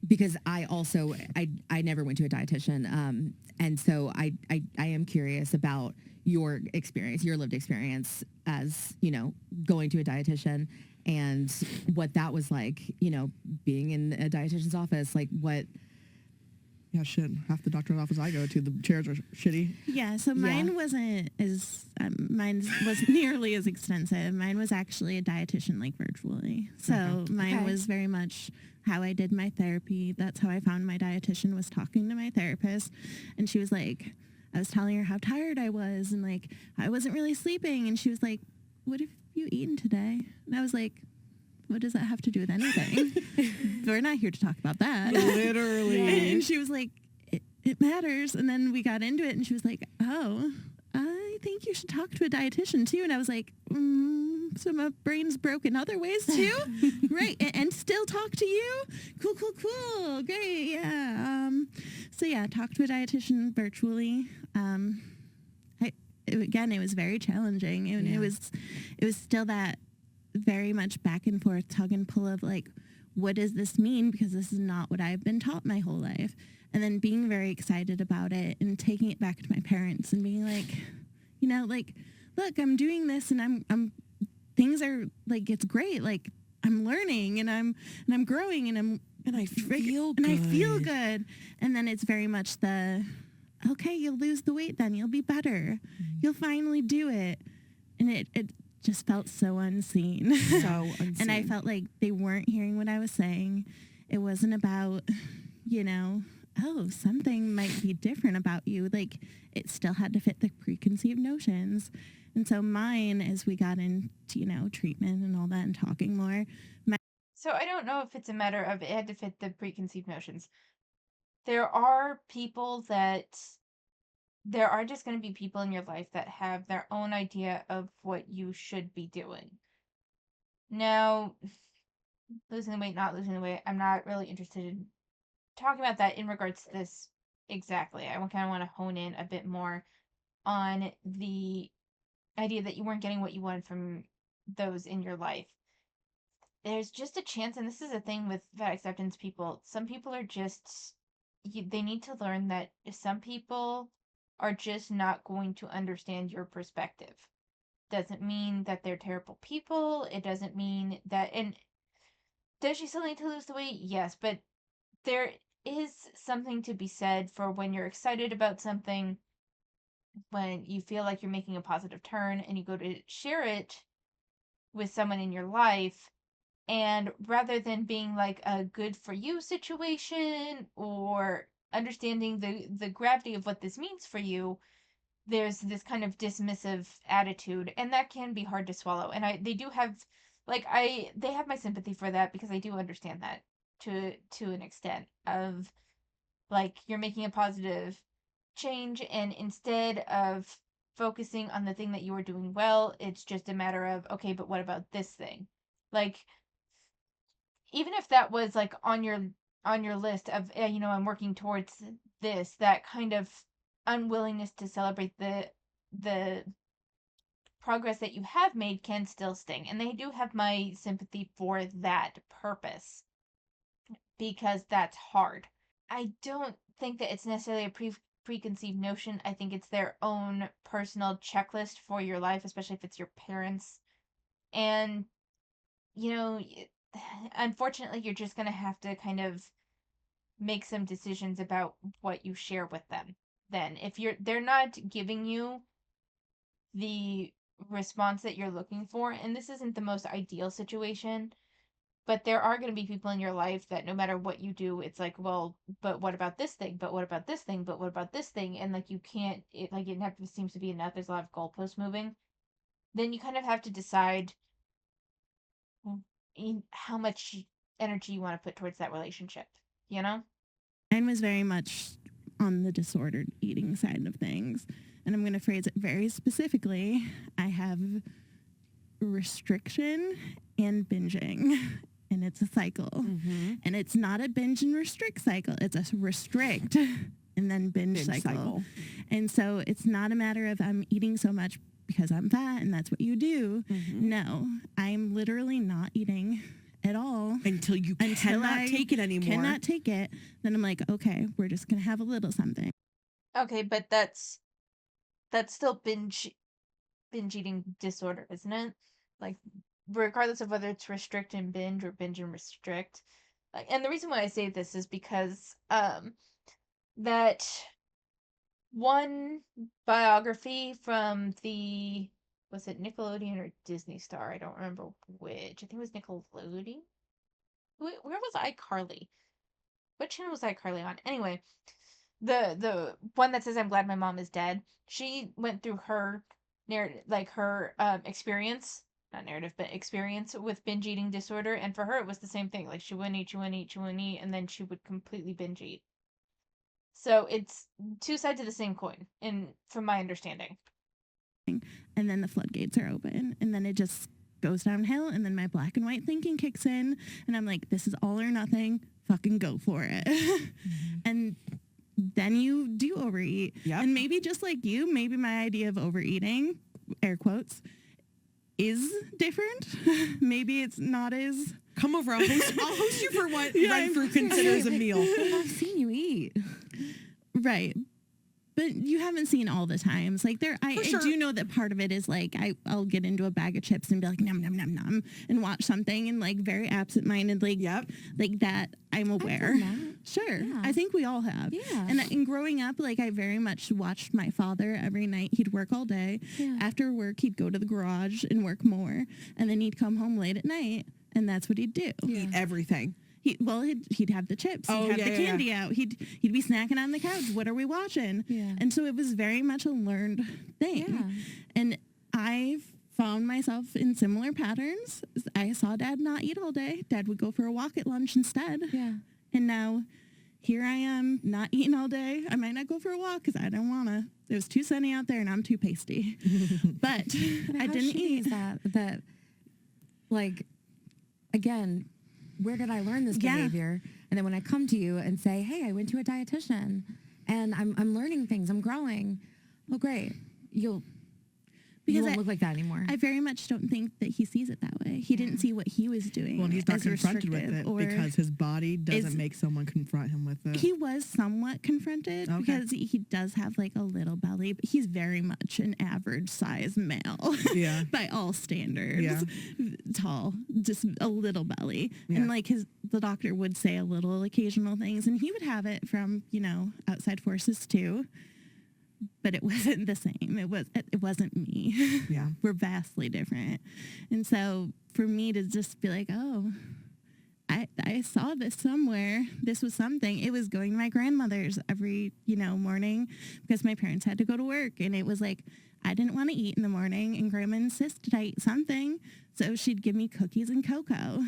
Because I also I never went to a dietitian, and so I am curious about your experience, your lived experience as, you know, going to a dietitian and what that was like, you know, being in a dietitian's office, like what. Yeah, shit. Half the doctor's office I go to, the chairs are shitty. Yeah, so mine wasn't as mine was nearly as extensive. Mine was actually a dietitian, like virtually. So mine was very much how I did my therapy. That's how I found my dietitian, was talking to my therapist, and she was like, I was telling her how tired I was and like I wasn't really sleeping, and she was like, "What have you eaten today?" And I was like, "What does that have to do with anything? We're not here to talk about that." Literally. And she was like, it matters. And then we got into it, and she was like, "Oh, I think you should talk to a dietitian too." And I was like, so my brain's broken other ways too, right? And still talk to you? Cool, great, yeah. So yeah, talk to a dietitian virtually. Again, it was very challenging, and it was still that very much back and forth tug and pull of like, what does this mean? Because this is not what I've been taught my whole life. And then being very excited about it and taking it back to my parents and being like, you know, like, look, I'm doing this, and I'm things are like, it's great. Like I'm learning, and I'm growing, and I feel good. And then it's very much the, okay, you'll lose the weight, then you'll be better. You'll finally do it. And it just felt so unseen. So unseen. And I felt like they weren't hearing what I was saying. It wasn't about, you know, oh, something might be different about you. Like, it still had to fit the preconceived notions. And so mine, as we got into, you know, treatment and all that and talking more, So I don't know if it's a matter of it had to fit the preconceived notions. There are just going to be people in your life that have their own idea of what you should be doing. Now, losing the weight, not losing the weight, I'm not really interested in talking about that in regards to this exactly. I kind of want to hone in a bit more on the idea that you weren't getting what you wanted from those in your life. There's just a chance, and this is a thing with fat acceptance people, some people are just, they need to learn that some people are just not going to understand your perspective. Doesn't mean that they're terrible people. It doesn't mean that, and does she still need to lose the weight? Yes, but there is something to be said for when you're excited about something, when you feel like you're making a positive turn and you go to share it, with someone in your life, and rather than being like a good for you situation or understanding the gravity of what this means for you, there's this kind of dismissive attitude, and that can be hard to swallow. And they do have, they have my sympathy for that, because I do understand that to an extent of, like, you're making a positive change, and instead of focusing on the thing that you are doing well, it's just a matter of, okay, but what about this thing? Like, even if that was like on your list of, I'm working towards this, that kind of unwillingness to celebrate the progress that you have made can still sting. And they do have my sympathy for that purpose, because that's hard. I don't think that it's necessarily a preconceived notion. I think it's their own personal checklist for your life, especially if it's your parents. And, you know, unfortunately, you're just going to have to kind of make some decisions about what you share with them. Then, if they're not giving you the response that you're looking for, and this isn't the most ideal situation, but there are going to be people in your life that no matter what you do, it's like, well, but what about this thing? But what about this thing? But what about this thing? And like, you can't, it never seems to be enough. There's a lot of goalposts moving. Then you kind of have to decide how much energy you want to put towards that relationship, you know? Mine was very much on the disordered eating side of things. And I'm going to phrase it very specifically. I have restriction and binging, and it's a cycle. And it's not a binge and restrict cycle. It's a restrict and then binge cycle. And so it's not a matter of I'm eating so much because I'm fat and that's what you do. No, I'm literally not eating at all until I take it anymore. Cannot take it. Then I'm like, okay, we're just gonna have a little something. Okay, but that's still binge eating disorder, isn't it? Like, regardless of whether it's restrict and binge or binge and restrict. And the reason why I say this is because that one biography from the, was it Nickelodeon or Disney Star? I don't remember which. I think it was Nickelodeon. Where was iCarly? What channel was iCarly on? Anyway, the one that says I'm glad my mom is dead. She went through her narrative, like her experience, not narrative, but experience with binge eating disorder, and for her it was the same thing. Like, she wouldn't eat, she wouldn't eat, she wouldn't eat, and then she would completely binge eat. So it's two sides of the same coin, in from my understanding. And then the floodgates are open, and then it just goes downhill, and then my black and white thinking kicks in, and I'm like, this is all or nothing. Fucking go for it. And then you do overeat. Yep. And maybe just like you, maybe my idea of overeating, air quotes, is different. Maybe it's not as... Come over, I'll host you for what Renfrew considers a meal. I've seen you eat. Right. But you haven't seen all the times. Like, I do know that part of it is like I'll get into a bag of chips and be like nom nom nom nom and watch something and like very absent-mindedly. Yep. Like that, I'm aware. I've done that. Sure. Yeah. I think we all have. Yeah. And in growing up, like, I very much watched my father every night. He'd work all day. Yeah. After work, he'd go to the garage and work more, and then he'd come home late at night, and that's what he'd do. Yeah. Eat everything. He'd have the chips. He'd have the candy out. He'd be snacking on the couch. What are we watching? Yeah. And so it was very much a learned thing. Yeah. And I've found myself in similar patterns. I saw Dad not eat all day. Dad would go for a walk at lunch instead. Yeah. And now here I am not eating all day. I might not go for a walk because I don't want to. It was too sunny out there and I'm too pasty. But I didn't eat. That, like, again, where did I learn this behavior? And then when I come to you and say, hey, I went to a dietitian and I'm learning things, I'm growing. Oh, great. You won't look like that anymore. I very much don't think that he sees it that way. He didn't see what he was doing. Well, and he's not confronted with it because his body doesn't make someone confront him with it. He was somewhat confronted because he does have like a little belly, but he's very much an average size male. Yeah. By all standards. Yeah. Tall, just a little belly. Yeah. And like the doctor would say a little occasional things, and he would have it from, outside forces too. but it wasn't the same. It wasn't me. Yeah. We're vastly different. And so for me to just be like, oh, I saw this somewhere. This was something. It was going to my grandmother's every, morning because my parents had to go to work. And it was like, I didn't want to eat in the morning. And grandma insisted I eat something. So she'd give me cookies and cocoa.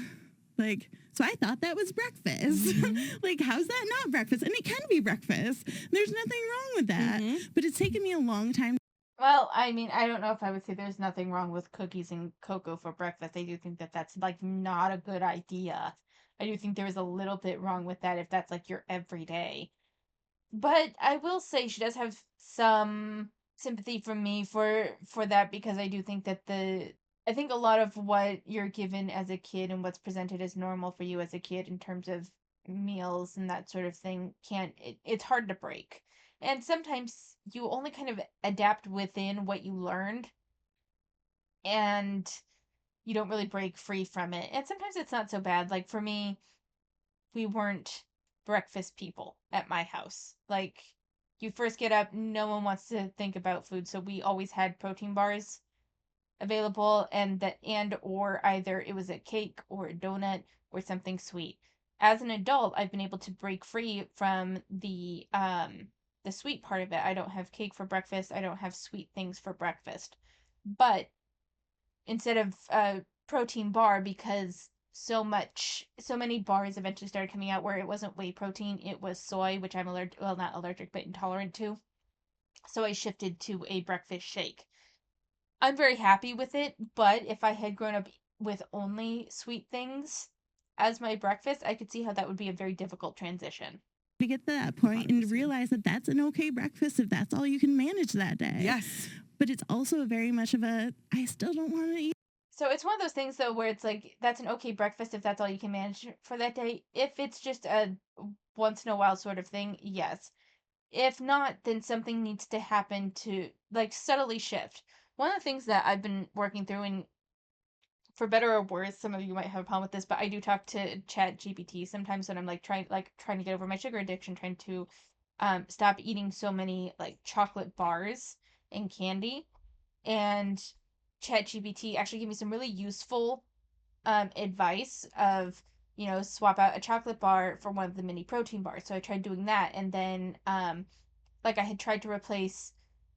Like, so I thought that was breakfast. Mm-hmm. Like, how's that not breakfast? And it can be breakfast. There's nothing wrong with that. Mm-hmm. But it's taken me a long time. Well, I mean, I don't know if I would say there's nothing wrong with cookies and cocoa for breakfast. I do think that that's like not a good idea. I do think there is a little bit wrong with that if that's like your everyday. But I will say she does have some sympathy from me for that because I do think that I think a lot of what you're given as a kid and what's presented as normal for you as a kid in terms of meals and that sort of thing it's hard to break. And sometimes you only kind of adapt within what you learned and you don't really break free from it. And sometimes it's not so bad. Like for me, we weren't breakfast people at my house. Like, you first get up, no one wants to think about food, so we always had protein bars available, and or either it was a cake or a donut or something sweet. As an adult, I've been able to break free from the sweet part of it. I don't have cake for breakfast. I don't have sweet things for breakfast. But instead of protein bar, because so many bars eventually started coming out where it wasn't whey protein, it was soy, which I'm allergic, well, not allergic, but intolerant to. So I shifted to a breakfast shake. I'm very happy with it, but if I had grown up with only sweet things as my breakfast, I could see how that would be a very difficult transition. To get to that point and 100%. realize that that's an okay breakfast if that's all you can manage that day. Yes. But it's also very much of I still don't want to eat. So it's one of those things though where it's like that's an okay breakfast if that's all you can manage for that day. If it's just a once in a while sort of thing, yes. If not, then something needs to happen to like subtly shift. One of the things that I've been working through, and for better or worse, some of you might have a problem with this, but I do talk to Chat GPT sometimes when I'm trying to get over my sugar addiction, trying to stop eating so many like chocolate bars and candy. And Chat GPT actually gave me some really useful advice of swap out a chocolate bar for one of the mini protein bars. So I tried doing that, and then like I had tried to replace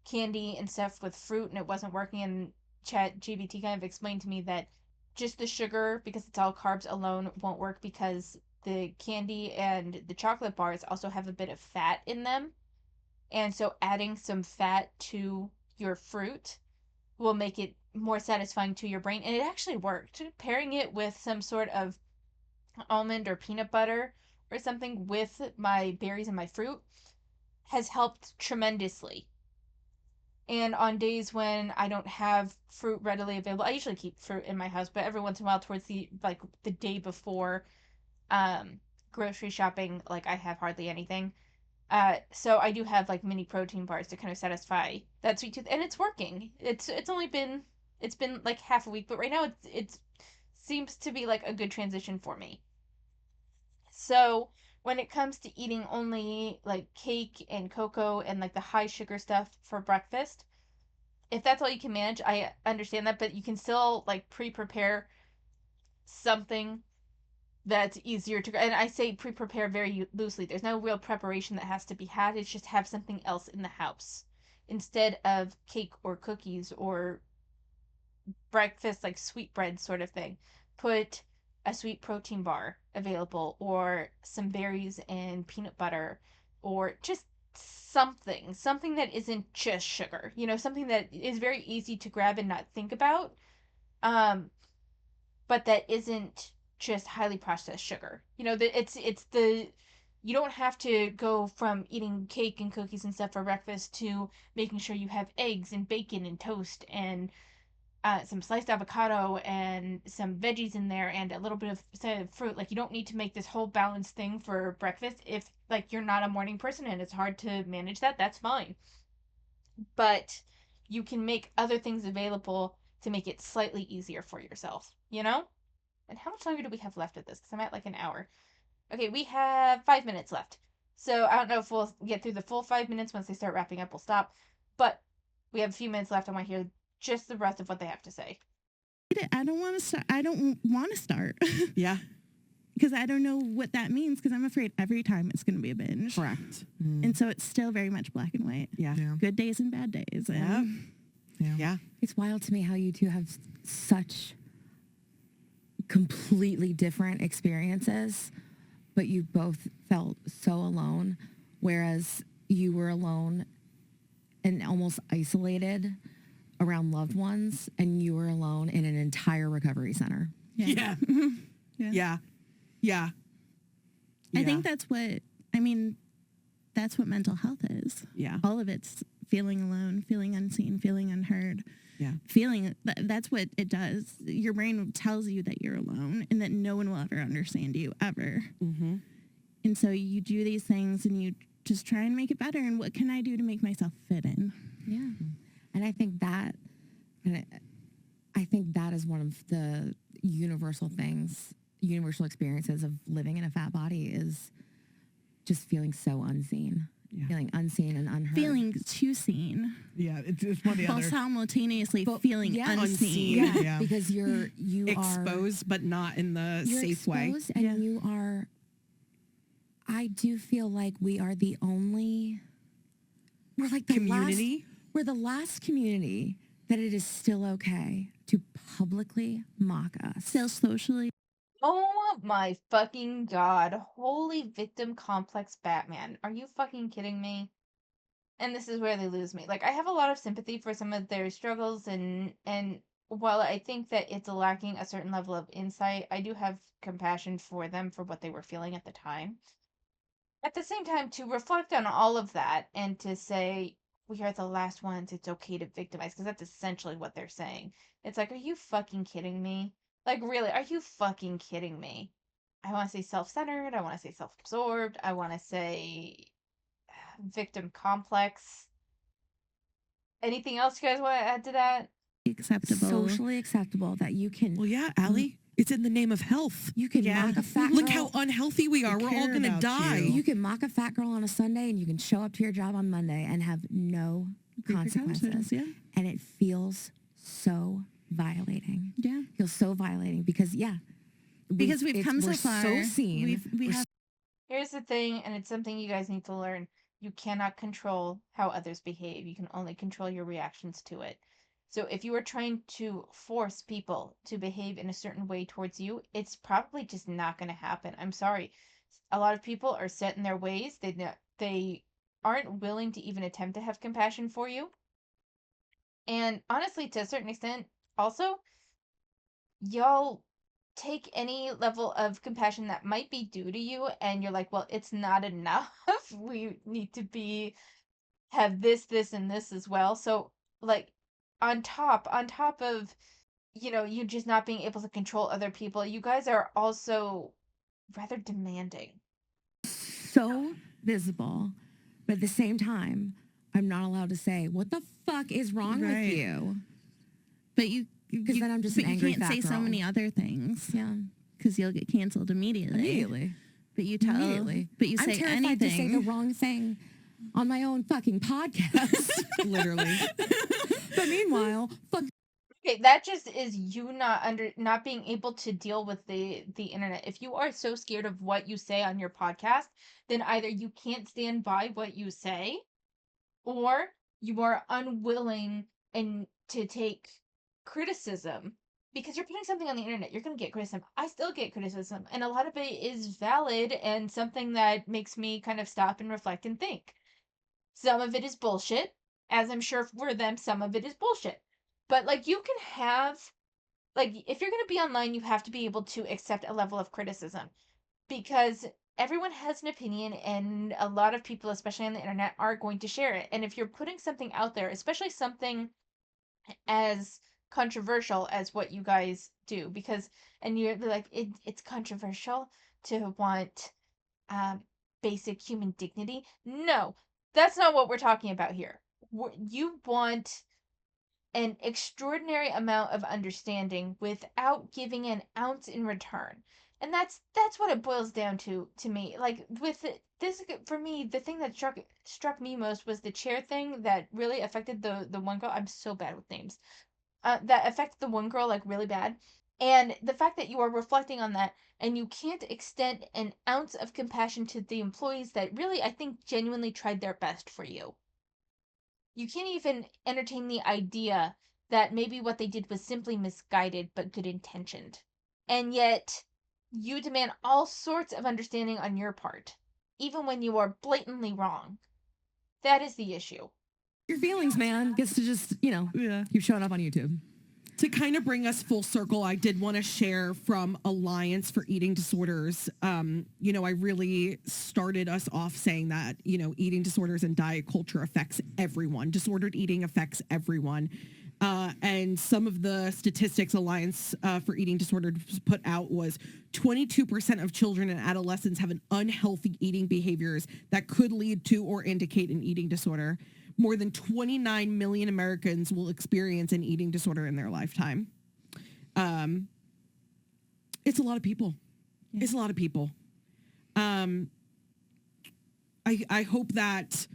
candy and stuff with fruit and it wasn't working, and Chat GBT kind of explained to me that just the sugar, because it's all carbs alone, won't work because the candy and the chocolate bars also have a bit of fat in them. And so adding some fat to your fruit will make it more satisfying to your brain. And it actually worked. Pairing it with some sort of almond or peanut butter or something with my berries and my fruit has helped tremendously. And on days when I don't have fruit readily available, I usually keep fruit in my house, but every once in a while towards the day before um grocery shopping, like I have hardly anything. So I do have like mini protein bars to kind of satisfy that sweet tooth, and it's working. It's been like half a week, but right now it's seems to be like a good transition for me. So when it comes to eating only like cake and cocoa and like the high sugar stuff for breakfast, if that's all you can manage, I understand that, but you can still like pre-prepare something that's easier to, and I say pre-prepare very loosely. There's no real preparation that has to be had. It's just have something else in the house instead of cake or cookies or breakfast like sweetbread sort of thing. Put a sweet protein bar available or some berries and peanut butter or just something that isn't just sugar. Something that is very easy to grab and not think about. Um but that isn't just highly processed sugar. That it's the you don't have to go from eating cake and cookies and stuff for breakfast to making sure you have eggs and bacon and toast and some sliced avocado and some veggies in there and a little bit of fruit. Like, you don't need to make this whole balanced thing for breakfast. If like you're not a morning person and it's hard to manage that, that's fine. But you can make other things available to make it slightly easier for yourself, you know? And how much longer do we have left of this? Because I'm at like an hour. Okay, we have 5 minutes left. So I don't know if we'll get through the full 5 minutes. Once they start wrapping up, we'll stop. But we have a few minutes left. I want to hear just the rest of what they have to say. I don't want to start. I don't want to start Yeah. because I don't know what that means because I'm afraid every time it's going to be a binge. Correct. And so it's still very much black and white. Yeah. Yeah. Good days and bad days. And Yeah. It's wild to me how you two have such completely different experiences, but you both felt so alone, whereas you were alone and almost isolated around loved ones, and you were alone in an entire recovery center. Yeah. Yeah. Yeah. I think that's what, I mean, that's what mental health is. Yeah. All of it's feeling alone, feeling unseen, feeling unheard. Yeah. Feeling that's what it does. Your brain tells you that you're alone and that no one will ever understand you ever. Mm-hmm. And so you do these things and you just try and make it better. And what can I do to make myself fit in? Yeah. And I think that, is one of the universal things, universal experiences of living in a fat body is just feeling so unseen, feeling unseen and unheard. Feeling too seen. Yeah, it's one of the While other. simultaneously feeling unseen. Yeah, Yeah. because you Exposed, but not in the you're safe way. exposed and you are. I do feel like we are the only. We're like the Community? We're the last community that it is still okay to publicly mock us. Still socially. Oh my fucking god. Holy victim complex Batman. Are you fucking kidding me? And this is where they lose me. Like, I have a lot of sympathy for some of their struggles, and while I think that it's lacking a certain level of insight, I do have compassion for them for what they were feeling at the time. At the same time, to reflect on all of that and to say, we are the last ones, it's okay to victimize, because that's essentially what they're saying. It's like, are you fucking kidding me? Like, really, are you fucking kidding me? I want to say self-centered, I want to say self-absorbed, I want to say victim complex. Anything else you guys want to add to that? Acceptable. Socially acceptable that you can. Well, yeah, Allie, it's in the name of health. You can Yeah. mock a fat Look girl. how unhealthy we are. We're all care going to about die. You can mock a fat girl on a Sunday and you can show up to your job on Monday and have no consequences. Yeah. And it feels so violating. Yeah. Feels so violating because Because we've come so we're far. so seen. We We're have Here's the thing, and it's something you guys need to learn. You cannot control how others behave. You can only control your reactions to it. So if you are trying to force people to behave in a certain way towards you, it's probably just not going to happen. I'm sorry. A lot of people are set in their ways. They aren't willing to even attempt to have compassion for you. And honestly, to a certain extent, also, y'all take any level of compassion that might be due to you and you're like, well, it's not enough. We need to have this and this as well. So like on top of you just not being able to control other people, you guys are also rather demanding. so visible, but at the same time, I'm not allowed to say what the fuck is wrong with Right. you. but you Because then I'm just but an angry you can't fat say so girl. many other things Yeah, because you'll get canceled immediately. But you tell immediately. but you I'm say terrified anything. to say the wrong thing on my own fucking podcast. Literally. But meanwhile, fuck. Okay, that just is you not being able to deal with the internet. If you are so scared of what you say on your podcast, then either you can't stand by what you say, or you are unwilling and to take criticism because you're putting something on the internet. You're going to get criticism. I still get criticism, and a lot of it is valid and something that makes me kind of stop and reflect and think. Some of it is bullshit, as I'm sure for them some of it is bullshit. But like you can have like if you're going to be online, you have to be able to accept a level of criticism because everyone has an opinion and a lot of people, especially on the internet, are going to share it. And if you're putting something out there, especially something as controversial as what you guys do, because and you're like it's controversial to want um basic human dignity. No, that's not what we're talking about here. You want an extraordinary amount of understanding without giving an ounce in return. And that's what it boils down to me. Like with this, for me, the thing that struck me most was the chair thing that really affected the one girl. I'm so bad with names. That affected the one girl like really bad. And the fact that you are reflecting on that and you can't extend an ounce of compassion to the employees that really, I think, genuinely tried their best for you. You can't even entertain the idea that maybe what they did was simply misguided but good intentioned. And yet, you demand all sorts of understanding on your part, even when you are blatantly wrong. That is the issue. Your feelings, man, gets to just, Yeah. keep showing up on YouTube. To kind of bring us full circle, I did want to share from Alliance for Eating Disorders. I really started us off saying that, eating disorders and diet culture affects everyone. Disordered eating affects everyone. And some of the statistics Alliance for Eating Disorders put out was 22% of children and adolescents have an unhealthy eating behaviors that could lead to or indicate an eating disorder. More than 29 million Americans will experience an eating disorder in their lifetime. It's a lot of people. Yeah. It's a lot of people. I hope that,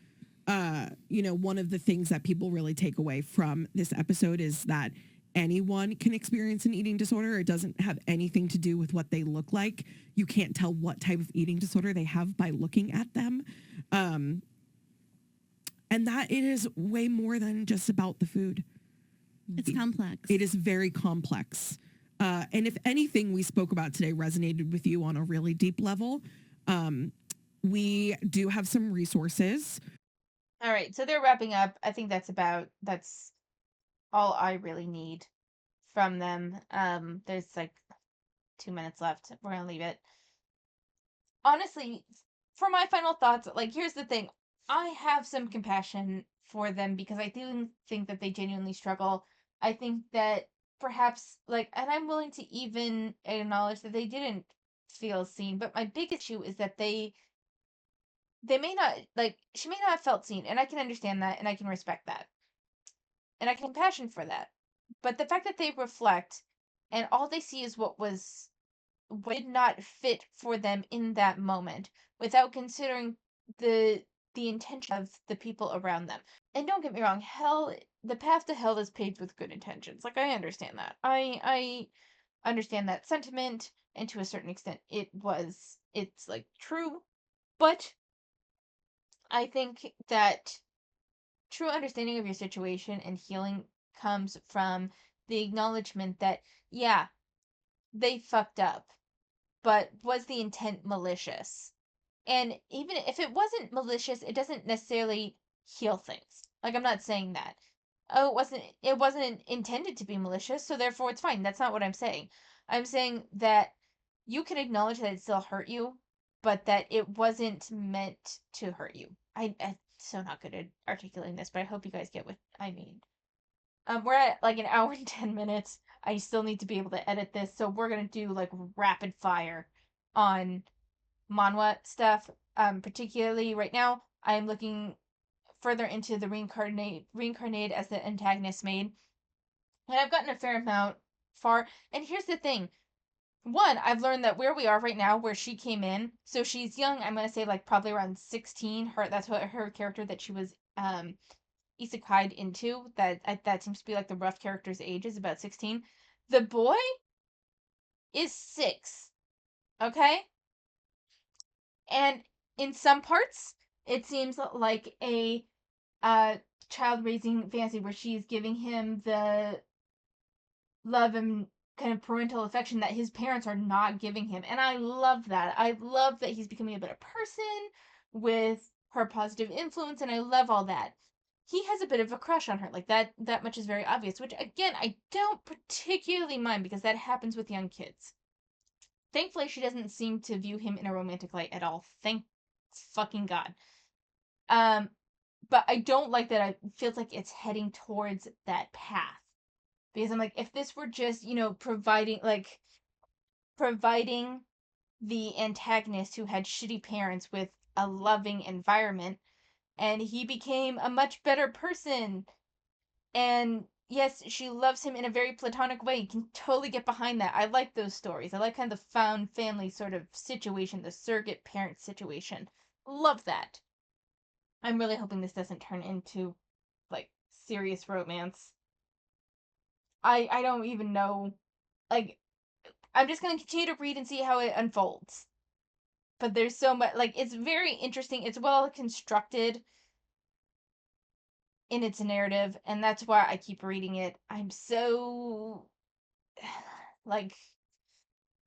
one of the things that people really take away from this episode is that anyone can experience an eating disorder. It doesn't have anything to do with what they look like. You can't tell what type of eating disorder they have by looking at them. And that it is way more than just about the food. It's complex. It is very complex. And if anything we spoke about today resonated with you on a really deep level, we do have some resources. All right, so they're wrapping up. I think that's all I really need from them. There's like 2 minutes left. We're gonna leave it. Honestly, for my final thoughts, like here's the thing. I have some compassion for them because I do think that they genuinely struggle. I think that perhaps and I'm willing to even acknowledge that they didn't feel seen, but my big issue is that they may not she may not have felt seen, and I can understand that and I can respect that. And I can compassion for that. But the fact that they reflect and all they see is what did not fit for them in that moment without considering the intention of the people around them. And don't get me wrong, the path to hell is paved with good intentions. Like I understand that. I understand that sentiment, and to a certain extent it's like true, but I think that true understanding of your situation and healing comes from the acknowledgement that yeah, they fucked up, but was the intent malicious? And even if it wasn't malicious, it doesn't necessarily heal things. Like I'm not saying that. Oh, it wasn't intended to be malicious, so therefore it's fine. That's not what I'm saying. I'm saying that you can acknowledge that it still hurt you, but that it wasn't meant to hurt you. I'm so not good at articulating this, but I hope you guys get what I mean. We're at like an hour and 10 minutes. I still need to be able to edit this, so we're gonna do like rapid fire on manhwa stuff. Particularly right now, I'm looking further into the reincarnate as the antagonist maid, and I've gotten a fair amount far. And here's the thing: one, I've learned that where we are right now, where she came in, so she's young. I'm gonna say like probably around 16. That's what her character that she was isekai'd into. That seems to be like the rough character's age is about 16. The boy is 6. Okay, and in some parts, it seems like a child raising fantasy where she's giving him the love and kind of parental affection that his parents are not giving him. And I love that. I love that he's becoming a better person with her positive influence, and I love all that. He has a bit of a crush on her. Like that much is very obvious, which again, I don't particularly mind because that happens with young kids. Thankfully, she doesn't seem to view him in a romantic light at all. Thank fucking God. But I don't like that it feels like it's heading towards that path. Because I'm like, if this were just, providing the antagonist who had shitty parents with a loving environment, and he became a much better person, and yes, she loves him in a very platonic way. You can totally get behind that. I like those stories. I like kind of the found family sort of situation, the surrogate parent situation. Love that. I'm really hoping this doesn't turn into like serious romance. I don't even know. Like, I'm just gonna continue to read and see how it unfolds. But there's so much, like, it's very interesting. It's well constructed in its narrative, and that's why I keep reading it. I'm so like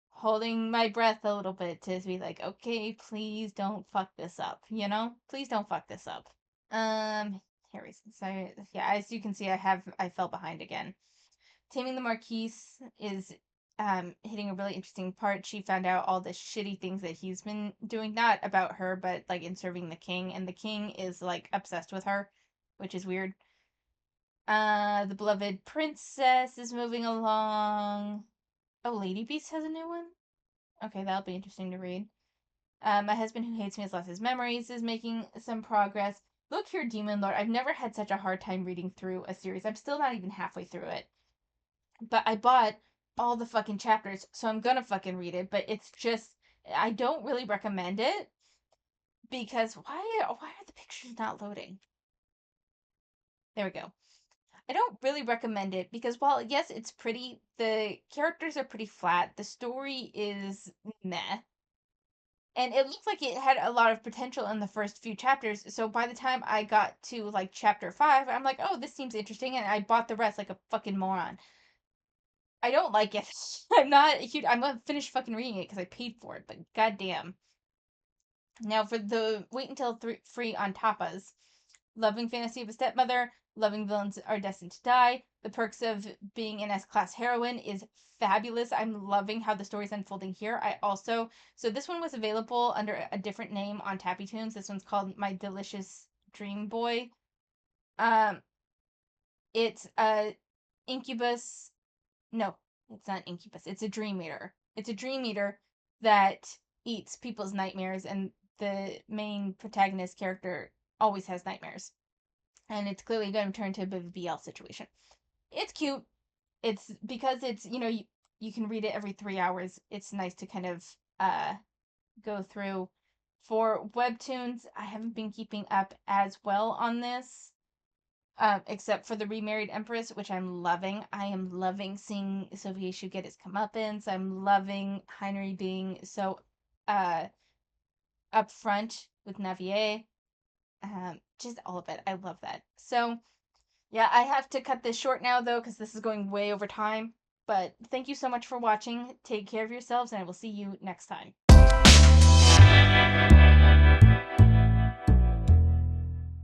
holding my breath a little bit to be like, okay, please don't fuck this up, you know? Please don't fuck this up. Here we so yeah, as you can see, I fell behind again. Taming the Marquise is hitting a really interesting part. She found out all the shitty things that he's been doing, not about her, but like in serving the king, and the king is like obsessed with her, which is weird. The Beloved Princess is moving along. Oh, Lady Beast has a new one? Okay, that'll be interesting to read. My Husband Who Hates Me Has Lost His Memories is making some progress. Look here, Demon Lord. I've never had such a hard time reading through a series. I'm still not even halfway through it. But I bought all the fucking chapters, so I'm gonna fucking read it. But it's just, I don't really recommend it because why are the pictures not loading? There we go. I don't really recommend it because while yes, it's pretty, the characters are pretty flat. The story is meh. And it looked like it had a lot of potential in the first few chapters. So by the time I got to like chapter 5, I'm like, oh, this seems interesting, and I bought the rest like a fucking moron. I don't like it. I'm not a huge. I'm gonna finish fucking reading it because I paid for it. But goddamn. Now for the wait until free on tapas. Loving Fantasy of a Stepmother. Loving Villains Are Destined to Die. The Perks of Being an S-Class Heroine is fabulous. I'm loving how the story's unfolding here. So this one was available under a different name on Tappy Tunes. This one's called My Delicious Dream Boy. It's a incubus. No, it's not incubus. It's a dream eater. It's a dream eater that eats people's nightmares, and the main protagonist character always has nightmares. And it's clearly going to turn into a bit of a BL situation. It's cute. It's because it's, you can read it every 3 hours. It's nice to kind of go through. For webtoons, I haven't been keeping up as well on this. Except for the Remarried Empress, which I'm loving. I am loving seeing Sophie Shu get his comeuppance. I'm loving Heinrich being so upfront with Navier. Just all of it. I love that. So, yeah, I have to cut this short now, though, because this is going way over time. But thank you so much for watching. Take care of yourselves, and I will see you next time.